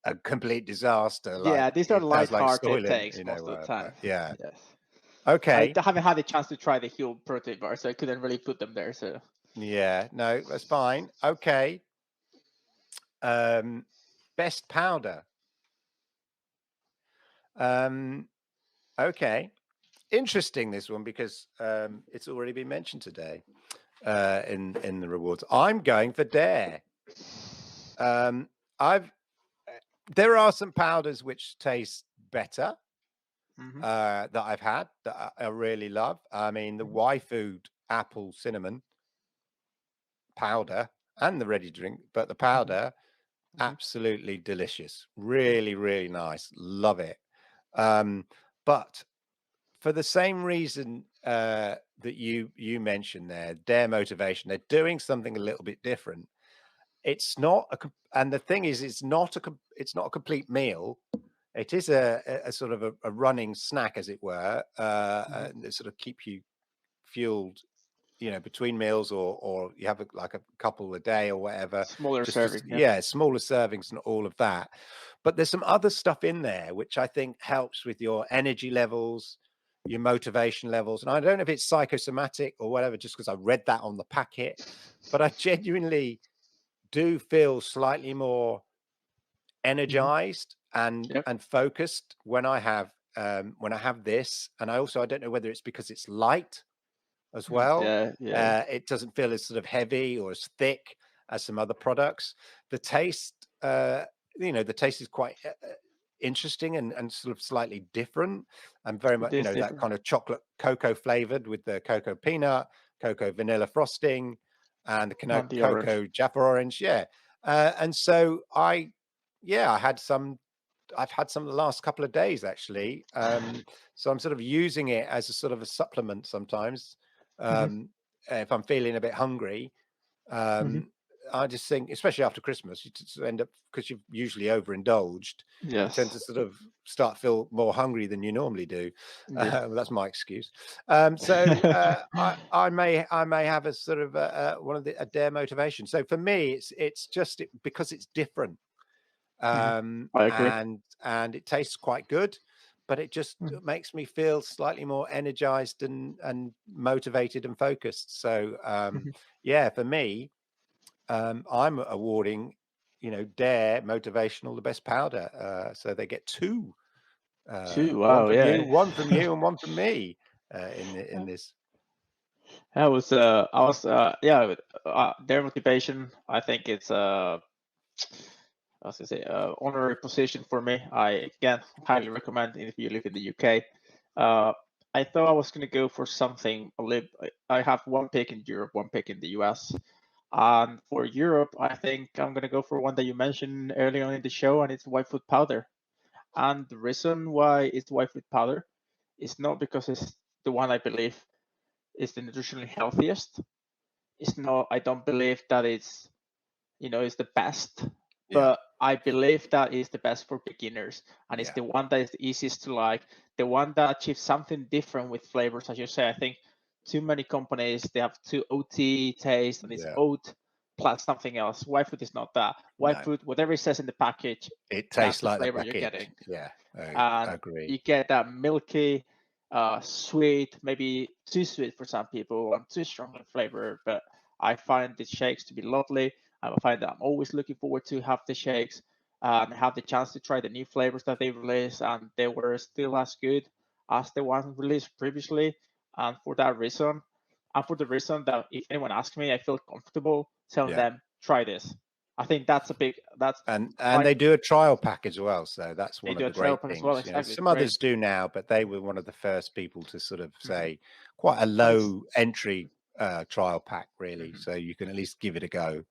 a complete disaster like Yeah, these are it sounds like light-hearted Soylent, takes most of the but time. yeah. Yes, I Okay. haven't had the chance to try the Huel protein bar, so I couldn't really put them there. So Yeah, no, that's fine. Okay. Um, best powder. Um, okay. Interesting this one because it's already been mentioned today in the rewards. I'm going for Dare. I've There are some powders which taste better hmm that I've had that I really love. I mean, the Y Food apple cinnamon powder and the ready drink, but the hmm powder hmm absolutely delicious. Really, really nice. Love it. But for the same reason that you mentioned there, their motivation, they're doing something a little bit different. It's not and the thing is, it's not a complete meal. It is a sort of a running snack, as it were, hmm and it sort of keep you fueled, between meals, or you have like a couple a day or whatever. Smaller Just serving. Yeah. yeah, smaller servings and all of that. But there's some other stuff in there which I think helps with your energy levels, your motivation levels. And I don't know if it's psychosomatic or whatever, just because I read that on the packet, but I genuinely do feel slightly more hmm energized and Yep. focused when I have this. And I don't know whether it's because it's light as well. Yeah. Yeah. Yeah. It doesn't feel as sort of heavy or as thick as some other products. The taste, the taste is quite interesting and sort of slightly different, and very much, It is that different. kind of chocolate cocoa flavored with the cocoa peanut, cocoa vanilla frosting, and the And the orange. cocoa Jaffa orange. Yeah. And so I had some. I've had some the last couple of days actually. So I'm sort of using it as a sort of a supplement sometimes. hmm Um, if I'm feeling a bit hungry, hmm um, I just think, especially after Christmas, you just end up, because you've usually overindulged, you tend Yes. to sort of start feel more hungry than you normally do. Indeed. That's my excuse. So I may have a sort of one of a dare motivation. So for me, it's just because it's different, hmm I agree. and it tastes quite good, but it just hmm makes me feel slightly more energized and motivated and focused. So hmm yeah, for me, I'm awarding, Dare Motivational the best powder. So they get two, Two. one Wow. from you, Yeah. one from you, and one from me in this. That was I was yeah their motivation. I think it's I was gonna say honorary position for me. I again highly recommend it if you live in the UK. I thought I was gonna go for something a little. I have one pick in Europe, one pick in the US. And for Europe, I think I'm gonna go for one that you mentioned early on in the show, and it's white food powder. And the reason why it's white food powder is not because it's the one I believe is the nutritionally healthiest. It's not. I don't believe that it's the best, Yeah, but I believe that is the best for beginners, and it's yeah, the one that is the easiest to like, the one that achieves something different with flavors. As you say, I think too many companies they have too OT taste and it's yeah. oat plus something else. White food is not that. White No, food, whatever it says in the package, it that's tastes the like the flavor you're package. getting, Yeah, I and agree. you get that milky, sweet, maybe too sweet for some people and too strong in flavor. But I find the shakes to be lovely. I find that I'm always looking forward to have the shakes and have the chance to try the new flavors that they released, and they were still as good as the ones released previously. And for that reason, and for the reason that if anyone asks me, I feel comfortable telling Yeah. them try this. I think that's a big and they do a trial pack as well, so that's one of the great things. As well, exactly. Some others do now, but they were one of the first people to sort of say quite a low entry trial pack, really. So you can at least give it a go.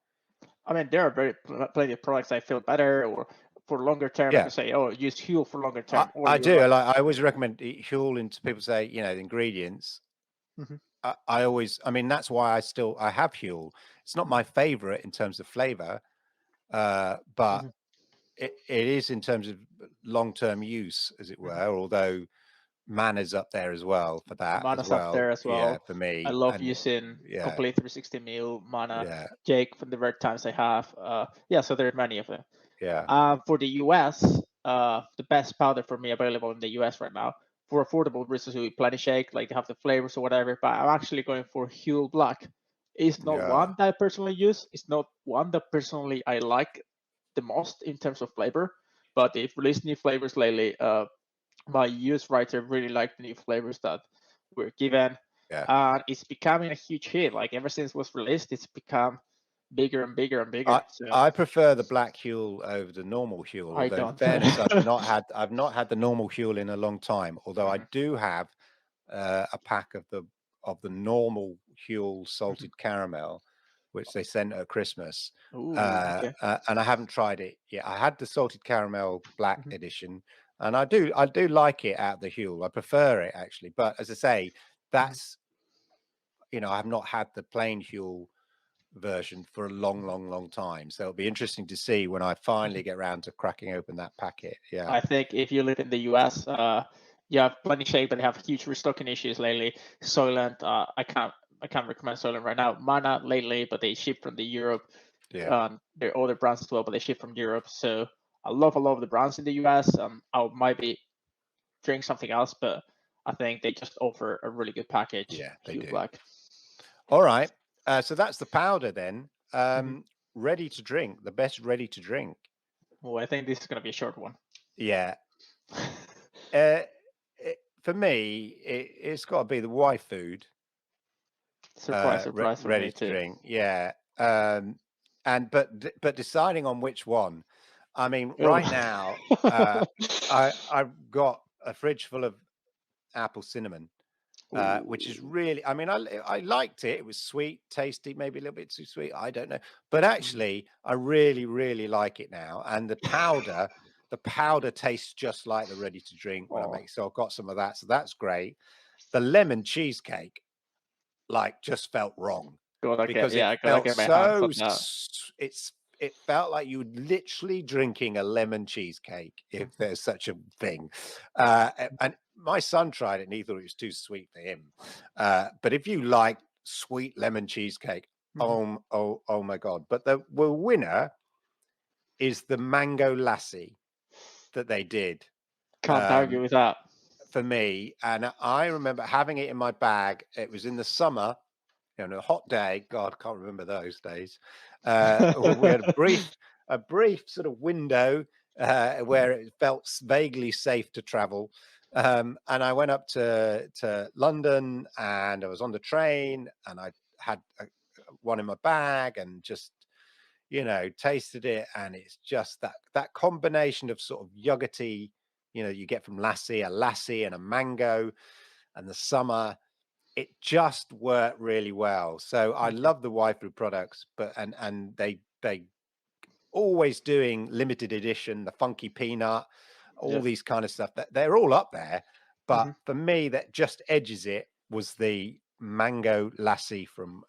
I mean, there are plenty of products I feel better or for longer term. I can say, oh, use Huel for longer term. I do. I always recommend Huel, and people say, the ingredients. I mean, that's why I have Huel. It's not my favorite in terms of flavor, but it is in terms of long-term use, as it were, although Mana's up there as well for that. Mana's up there as well. Yeah, for me. I love using complete 360 mil Mana. Jake from the rare times I have. So there are many of them. Yeah. For the US, the best powder for me available in the US right now, for affordable reasons, we plenty shake, like they have the flavors or whatever, but I'm actually going for Huel Black. It's not one that I personally use. It's not one that personally I like the most in terms of flavor, but they've released new flavors lately. My US writer really liked the new flavors that were given. And it's becoming a huge hit. Like ever since it was released, it's become bigger and bigger and bigger. I prefer the black Huel over the normal Huel. Although in fairness, I've not had the normal Huel in a long time. Although I do have a pack of the normal Huel salted caramel, which they sent at Christmas. Ooh, and I haven't tried it yet. I had the salted caramel black edition, and I do like it out of the Huel. I prefer it actually, but as I say, that's I have not had the plain Huel version for a long time, so it'll be interesting to see when I finally get around to cracking open that packet. I think if you live in the US, you have plenty shake, but they have huge restocking issues lately. Soylent, I can't recommend Soylent right now. Mana lately, but they ship from the Europe. There are other brands as well, but they ship from Europe. So I love a lot of the brands in the US. I might be drink something else, but I think they just offer a really good package. Yeah, they do. Black. All right. So that's the powder then. Ready to drink, the best ready to drink. Oh, I think this is going to be a short one. Yeah. For me, it's got to be the Y food. Surprise ready to drink. Yeah. But deciding on which one. I mean, right now, I've got a fridge full of apple cinnamon. Which is really, I mean, I liked it. It was sweet, tasty, maybe a little bit too sweet. I don't know. But actually, I really like it now. And the powder tastes just like the ready to drink when I make. So I've got some of that. So that's great. The lemon cheesecake, just felt wrong. Because it felt it felt like you were literally drinking a lemon cheesecake, if there's such a thing. And my son tried it and he thought it was too sweet for him. But if you like sweet lemon cheesecake, oh my God. But the winner is the mango lassi that they did. Can't argue with that. For me. And I remember having it in my bag. It was in the summer. A hot day. God, I can't remember those days. We had a brief sort of window where it felt vaguely safe to travel. And I went up to London, and I was on the train, and I had one in my bag, and just tasted it, and it's just that combination of sort of yogurty, you get from a lassi and a mango, and the summer. It just worked really well. So I love the Y food products, but and they always doing limited edition, the funky peanut, all these kind of stuff. That they're all up there. But for me, that just edges it was the mango lassi from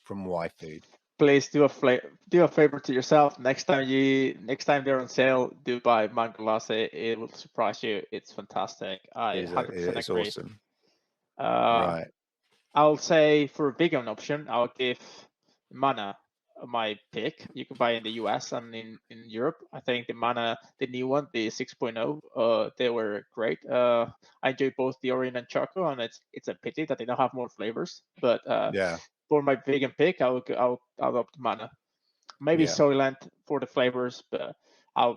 Y food. Please do a favor to yourself. Next time they're on sale, do buy mango lassi. It will surprise you. It's fantastic. I 100% agree. Awesome. Right. I'll say for a vegan option, I'll give Mana my pick. You can buy in the US and in Europe. I think the new one, the 6.0, they were great. I enjoy both the Oreo and Choco, and it's a pity that they don't have more flavors. But for my vegan pick, I'll opt Mana. Maybe Soylent for the flavors, but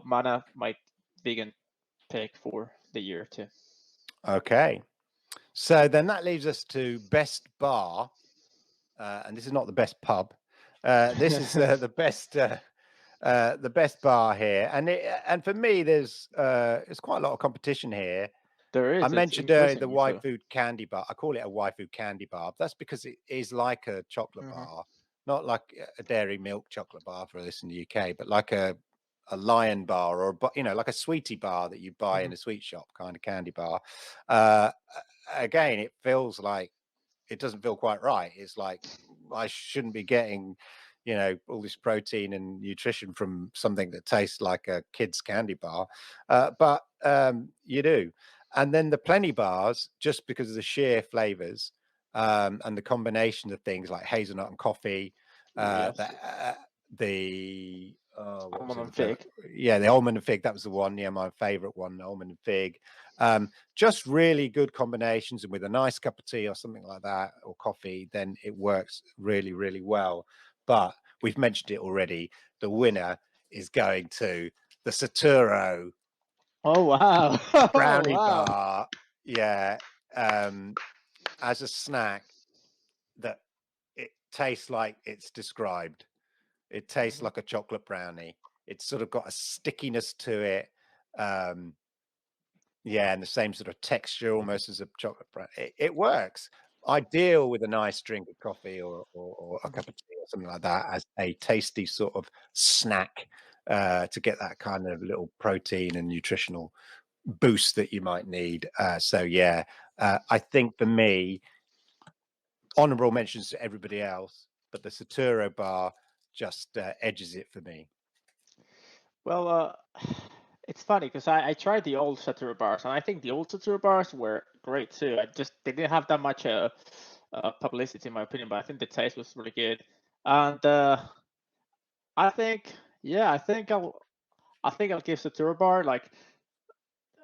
Mana my vegan pick for the year too. Okay. So then that leaves us to best bar, and this is not the best pub. This is the best the best bar here, and for me, there's quite a lot of competition here. There I is. It's mentioned the increasing Y too. Food candy bar. I call it a Y Food candy bar. That's because it is like a chocolate bar, not like a dairy milk chocolate bar for us in the UK, but like a Lion bar, or like a sweetie bar that you buy in a sweet shop, kind of candy bar. Again, it feels like it doesn't feel quite right. It's like I shouldn't be getting, all this protein and nutrition from something that tastes like a kid's candy bar, but you do. And then the plenty bars, just because of the sheer flavors and the combination of things like hazelnut and coffee, Yes. the what was Almond it? and fig. Yeah, the almond and fig. That was the one. Yeah, my favorite one, almond and fig. Just really good combinations, and with a nice cup of tea or something like that, or coffee, then it works really, really well. But we've mentioned it already. The winner is going to the Saturo Oh wow! Oh brownie wow! bar. Yeah, as a snack that it tastes like it's described. It tastes like a chocolate brownie. It's sort of got a stickiness to it. Yeah, and the same sort of texture almost as a chocolate brownie. It works. Ideal with a nice drink of coffee or a cup of tea or something like that as a tasty sort of snack to get that kind of little protein and nutritional boost that you might need. So yeah, I think for me, honorable mentions to everybody else, but the Saturo bar just edges it for me. Well, it's funny because I tried the old Saturo bars, and I think the old Saturo bars were great too. They didn't have that much publicity in my opinion, but I think the taste was really good. And I think, yeah, I think I'll give Saturo bar like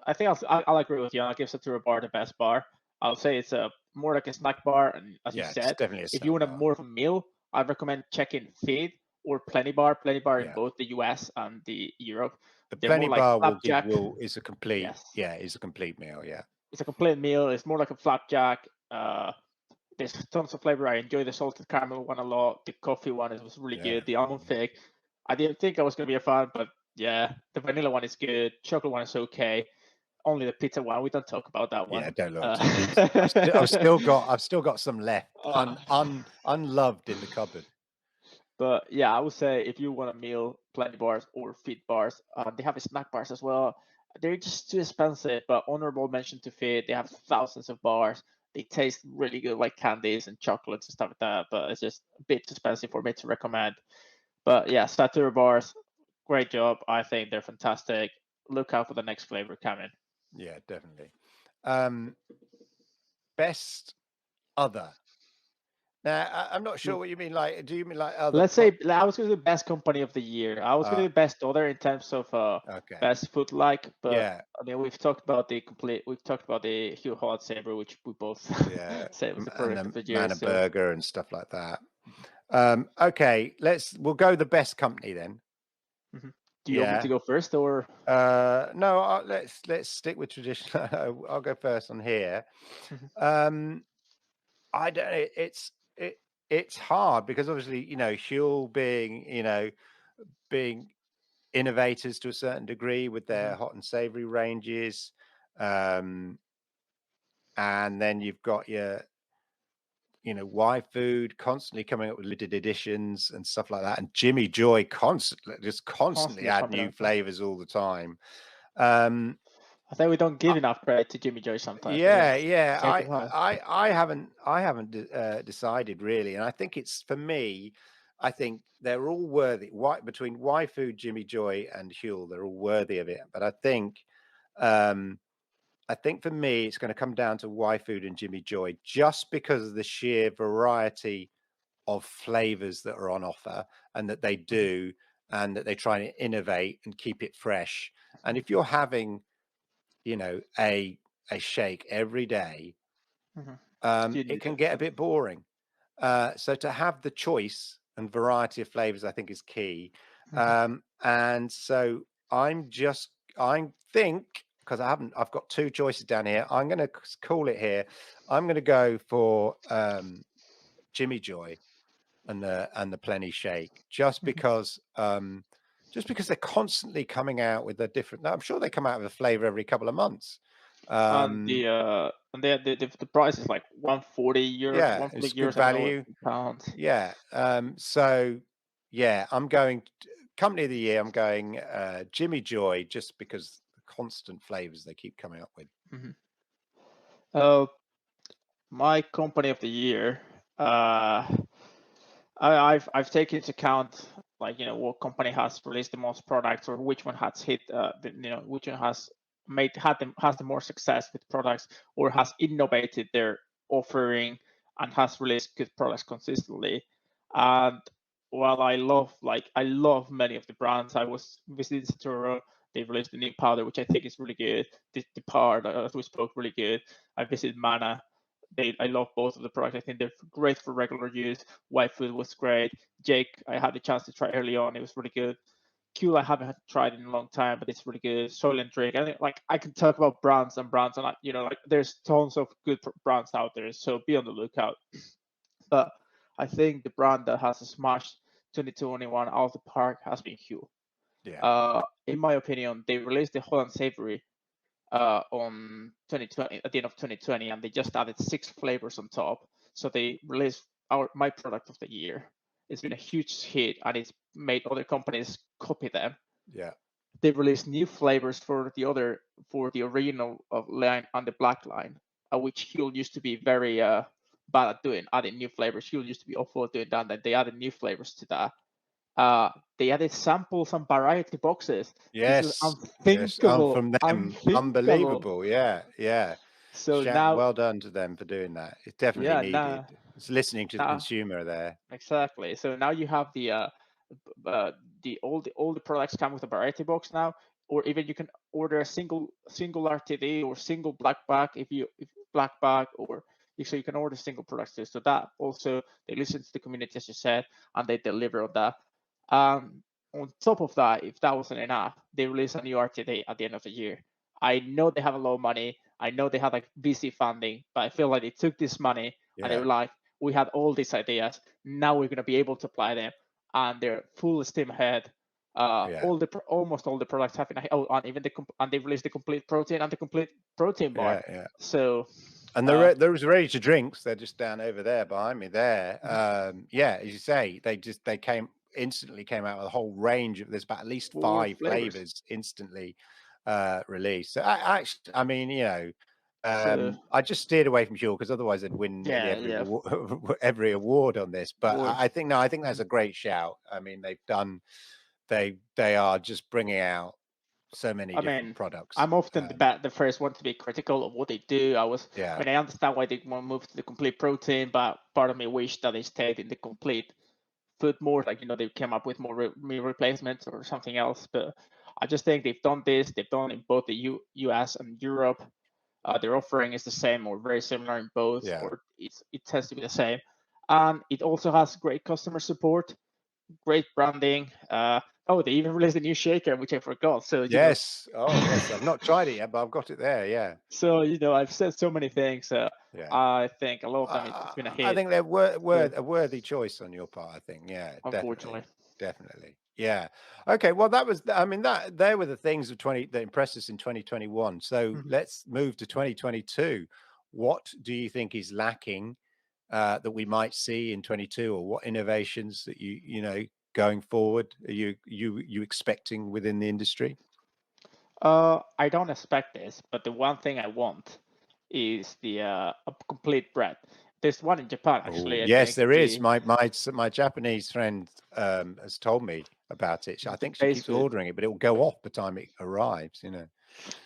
I'll agree with you. I'll give Saturo bar the best bar. I'll say it's a more like a snack bar, and as you Yeah, it's said, definitely a if you snack want a bar. more of a meal, I'd recommend checking Feed or Plenty Bar. Plenty Bar in Yeah. both the US and the Europe. The They're more plenty like bar flapjack. is a complete, Yes, is a complete meal. Yeah. it's a complete meal. It's more like a flapjack. There's tons of flavor. I enjoy the salted caramel one a lot. The coffee one was really Yeah. good. The almond fig, I didn't think I was gonna be a fan, but yeah, the vanilla one is good. Chocolate one is okay. Only the pizza one. We don't talk about that one. Yeah, don't look to the pizza. I've still got some left unloved in the cupboard. But yeah, I would say if you want a meal, Plenty bars or Feed bars. They have snack bars as well. They're just too expensive, but honorable mention to Feed. They have thousands of bars. They taste really good, like candies and chocolates and stuff like that. But it's just a bit too expensive for me to recommend. But yeah, Saturo bars, great job. I think they're fantastic. Look out for the next flavor coming. Yeah, definitely. Best other. Now, I'm not sure what you mean. Like, do you mean like other? Let's say I was going to do best company of the year. I was going to do best other in terms of Okay. best food like, but Yeah. I mean we've talked about the Hugh Hot Saber, which we both said was the And product of the the year. Manor So Burger and stuff like that. Okay, we'll go the best company then. do you want me to go first or? No, let's stick with tradition. I'll go first on here. I don't. It's hard because obviously Huel being innovators to a certain degree with their hot and savory ranges, and then you've got your Y Food constantly coming up with limited editions and stuff like that, and Jimmy Joy constantly add pumping new out. flavors all the time. I think we don't give enough credit to Jimmy Joy sometimes. Yeah. Take it home. I haven't decided really, and I think it's for me. I think they're all worthy. Between Y Food, Jimmy Joy, and Huel, they're all worthy of it. But I think for me, it's going to come down to Y Food and Jimmy Joy, just because of the sheer variety of flavors that are on offer, and that they do, and that they try to innovate and keep it fresh. And if you're having a shake every day, it can get a bit boring. So to have the choice and variety of flavors, I think is key. And so I think, because I've got two choices down here. I'm going to call it here. I'm going to go for Jimmy Joy and the Plenty Shake, just because just because they're constantly coming out with a different. I'm sure they come out with a flavor every couple of months. And the price is like 140 euros, Yeah, it's 140 good euros. I don't know what value. pounds. Yeah. So yeah, I'm going company of the year. I'm going Jimmy Joy just because the constant flavors they keep coming up with. Mm-hmm. My company of the year. I've taken into account, like, what company has released the most products, or which one has hit which one has has the more success with products, or has innovated their offering and has released good products consistently. And while I love many of the brands, I was visiting Saturo. They released the new powder, which I think is really good. The part, as we spoke, really good. I visited Mana. I love both of the products. I think they're great for regular use. White Food was great. Jake, I had the chance to try early on. It was really good. Q, I haven't tried in a long time, but it's really good. Soylent Drink. I think, like, I can talk about brands and brands, and like there's tons of good brands out there. So be on the lookout. But I think the brand that has smashed 2021 out of the park has been Q. Yeah. In my opinion, they released the Hot and Savory on 2020, at the end of 2020, and they just added 6 flavors on top. So they released my product of the year. It's been a huge hit, and it's made other companies copy them. Yeah. They released new flavors for the original line and the black line, which Huel used to be very bad at doing, adding new flavors. Huel used to be awful at doing that, and they added new flavors to that. They added samples and variety boxes. This is Yes. Yes. unthinkable. From them, Unthinkable. unbelievable. Yeah. Yeah. So now, Well done to them for doing that. It's definitely yeah, needed. It's listening to the now, consumer there. exactly. So now you have all the products come with a variety box now, or even you can order a single RTD or single black bag if black bag, or so you can order single products too. So that also, they listen to the community, as you said, and they deliver on that. On top of that, if that wasn't enough, they release a new RTD at the end of the year. I know they have a lot of money. I know they had like VC funding, but I feel like they took this money and they Yeah. were like, we had all these ideas. Now we're going to be able to apply them, and they're full steam ahead. Yeah. Almost all the products have been. Oh, and even and they released the complete protein and the complete protein bar. Yeah. Yeah. So, And those ready to drinks, they're just down over there behind me there. Yeah, as you say, they instantly came out with a whole range of, there's about at least 4 5 flavors. flavors instantly released. So I mean, So I just steered away from Huel because otherwise they'd win nearly every yeah. every award on this. But Awards. I think that's a great shout. I mean, they are just bringing out so many I different mean, products. I'm often the first one to be critical of what they do. Yeah. I understand why they want to move to the complete protein, but part of me wish that they stayed in the complete food more. Like, they came up with more meal replacements or something else. But I just think they've done this. They've done it in both the US and Europe. Their offering is the same or very similar in both, Yeah. or it tends to be the same. And it also has great customer support, great branding. They even released a new shaker, which I forgot. So Yes. Oh, yes. I've not tried it yet, but I've got it there. Yeah. so I've said so many things. Yeah. I think a lot of them it's been a I hit. think they're But a worthy choice on your part. I think. Yeah, unfortunately, definitely. Yeah. Okay. Well, I mean, there were the things that impressed us in 2021. So Mhm. let's move to 2022. What do you think is lacking that we might see in 22, or what innovations that going forward are you expecting within the industry? I don't expect this, but the one thing I want is the a complete bread. There's one in Japan, Oh, actually. I yes, think there is. My Japanese friend has told me about it. I the think she base keeps food. ordering it, but it will go off by the time it arrives.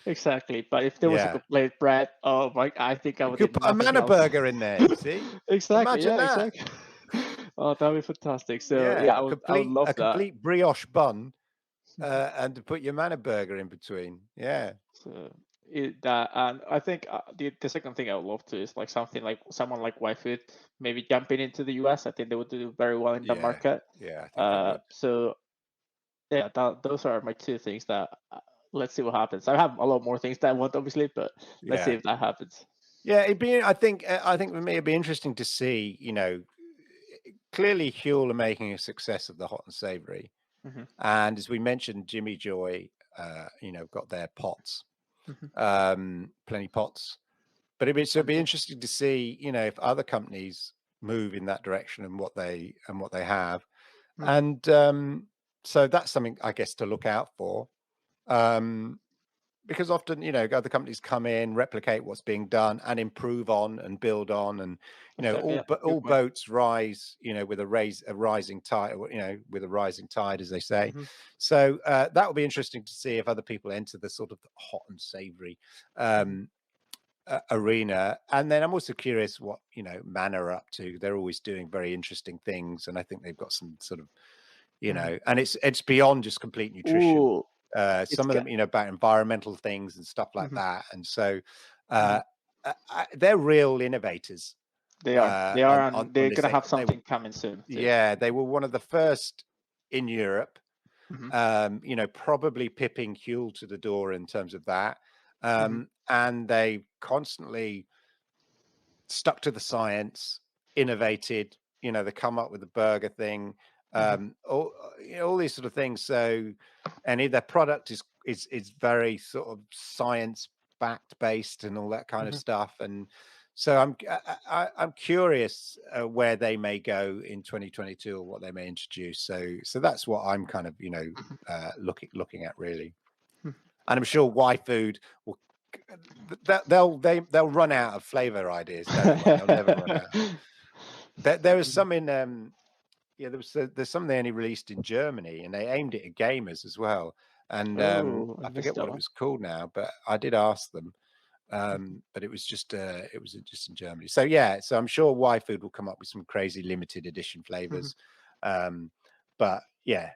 Exactly. But if there was a Yeah, complete bread, oh my, I think I you would could eat put a nothing manna else. burger in there. You see, Exactly. imagine Yeah. that. Exactly. Oh, that'd be fantastic. So Yeah, yeah, I would love a that. complete brioche bun, and to put your manna burger in between. Yeah, So that, and I think the second thing I would love to is like something like someone like Wi-Fi maybe jumping into the US. I think they would do very well in the yeah, market. yeah. I think they would. So yeah, those are my 2 things that let's see what happens. I have a lot more things that I want, obviously, but let's see Yeah, if that happens. yeah. It'd be. I think for me, it'd be interesting to see. Clearly Huel are making a success of the hot and savory. Mm-hmm. And as we mentioned, Jimmy Joy, got their pots, Mm-hmm. plenty pots. But it'd be interesting to see, if other companies move in that direction and what they have. Mm-hmm. And so that's something, I guess, to look out for. Because often, other companies come in, replicate what's being done, and improve on and build on, and Exactly. Yeah. Good all point. boats rise, with a rising tide, with a rising tide, as they say. Mm-hmm. So that will be interesting to see if other people enter the sort of hot and savory arena. And then I'm also curious what Manor are up to. They're always doing very interesting things, and I think they've got some sort of and it's beyond just complete nutrition. Ooh, Some of them, about environmental things and stuff like that. And so they're real innovators. They are. They are, and On they're this. gonna have something coming soon too. Yeah, they were one of the first in Europe. Mm-hmm. Probably pipping Huel to the door in terms of that. Mm-hmm. And they constantly stuck to the science, innovated. They come up with the burger thing, all these sort of things. So, and their product is very sort of science based and all that kind of stuff. And so I'm curious where they may go in 2022 or what they may introduce. So that's what I'm kind of looking at really. And I'm sure Y Food will. They'll run out of flavor ideas. They'll never run out. There was some in there's some they only released in Germany, and they aimed it at gamers as well. And Oh, I I missed forget that what it one. was called now, but I did ask them. But it was just in Germany. So yeah, so I'm sure Y Food will come up with some crazy limited edition flavors. But yeah,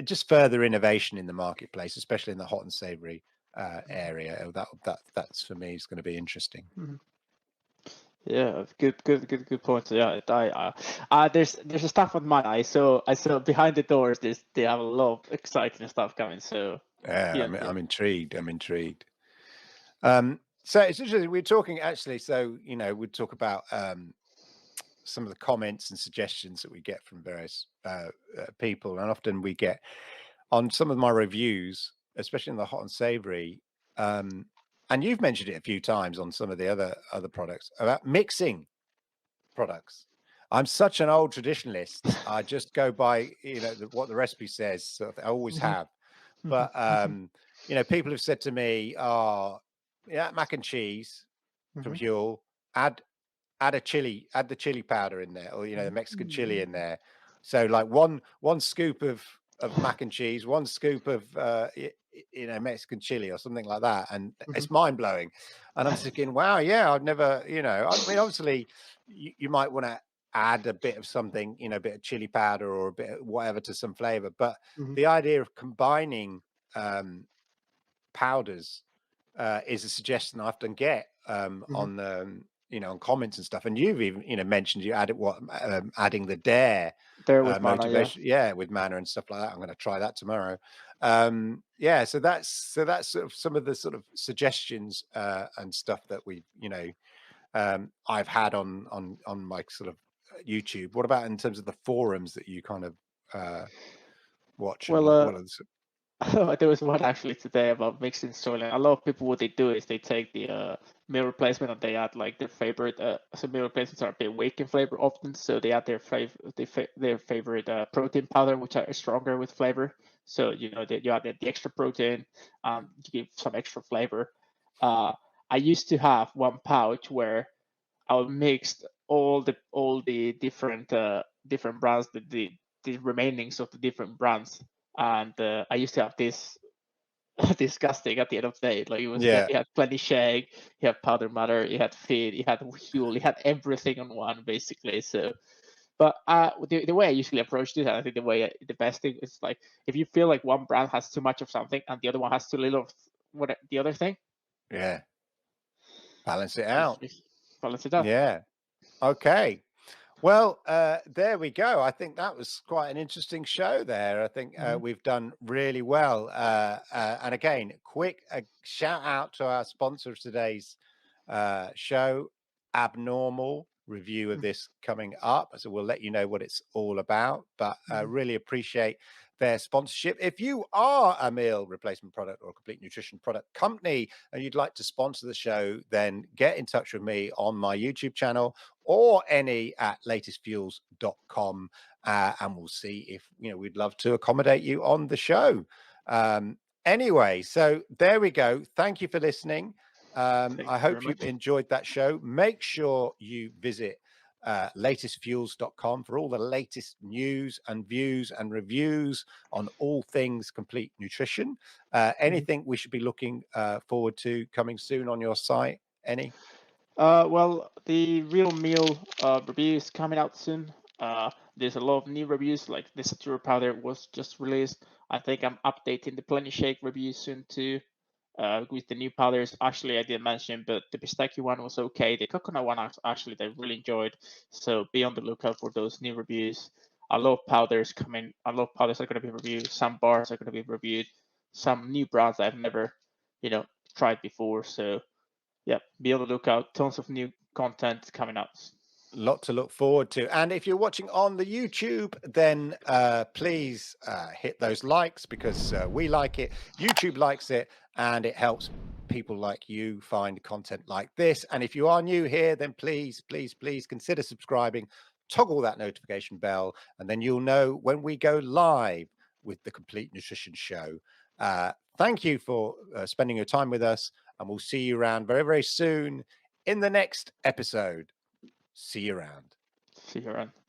just further innovation in the marketplace, especially in the hot and savory area. That's for me is going to be interesting. Yeah, good point. Yeah, there's a stuff on mine. I saw behind the doors. They have a lot of exciting stuff coming. So Yeah, yeah. I'm intrigued. So it's interesting. We're talking actually. So we'd talk about some of the comments and suggestions that we get from various people, and often we get on some of my reviews, especially in the hot and savory. And you've mentioned it a few times on some of the other products about mixing products. I'm such an old traditionalist. I just go by what the recipe says. So I always have. But people have said to me, "Oh, yeah, mac and cheese from Huel. Add add the chili powder in there, or the Mexican chili in there. So like one scoop of mac and cheese, one scoop of Mexican chili or something like that, and it's mind blowing. And I'm thinking, wow, yeah, I've never, I mean, obviously, you might want to add a bit of something, a bit of chili powder or a bit of whatever to some flavor, but the idea of combining powders is a suggestion I often get on on comments and stuff. And you've even mentioned you added adding the dare There with Mana, yeah. motivation, with Manna and stuff like that. I'm going to try that tomorrow. So that's sort of some of the sort of suggestions and stuff that we I've had on my sort of YouTube. What about in terms of the forums that you kind of watch, and what are the There was one actually today about mixing storyline. A lot of people, what they do is they take the meal replacement and they add like their favorite. So meal replacements are a bit weak in flavor often, so they add their favorite protein powder, which are stronger with flavor. So you add the extra protein, you give some extra flavor. I used to have one pouch where I would mix all the different brands, the remainings of the different brands, and I used to have this disgusting at the end of the day. Like it had plenty shake, you had powder matter, you had feed, you had fuel, you had everything on one basically. So, but the way I usually approach this, and I think the best thing is like if you feel like one brand has too much of something and the other one has too little of the other thing, balance it out. Balance it out. Yeah. Okay. Well, there we go. I think that was quite an interesting show there. I think we've done really well. And again, quick shout out to our sponsor of today's show, Abnormal. Review of this coming up. So we'll let you know what it's all about. But I really appreciate their sponsorship. If you are a meal replacement product or a complete nutrition product company and you'd like to sponsor the show, then get in touch with me on my YouTube channel or any at latestfuels.com, and we'll see if we'd love to accommodate you on the show. Anyway, so there we go. Thank you for listening. I hope you've enjoyed that show. Make sure you visit latestfuels.com for all the latest news and views and reviews on all things complete nutrition. Anything we should be looking forward to coming soon on your site? Any? Well, the real meal review is coming out soon. There's a lot of new reviews, like the Saturo Powder was just released. I think I'm updating the Plenty Shake review soon too, with the new powders. Actually, I didn't mention, but the pistachio one was okay. The coconut one, actually, I really enjoyed. So be on the lookout for those new reviews. A lot of powders coming. A lot of powders are going to be reviewed. Some bars are going to be reviewed. Some new brands I've never, tried before. So yeah, be on the lookout. Tons of new content coming out. Lot to look forward to. And if you're watching on the YouTube, then please hit those likes, because we like it, YouTube likes it, and it helps people like you find content like this. And if you are new here, then please consider subscribing, toggle that notification bell, and then you'll know when we go live with the Complete Nutrition Show. Thank you for spending your time with us, and we'll see you around very, very soon in the next episode. See you around. See you around.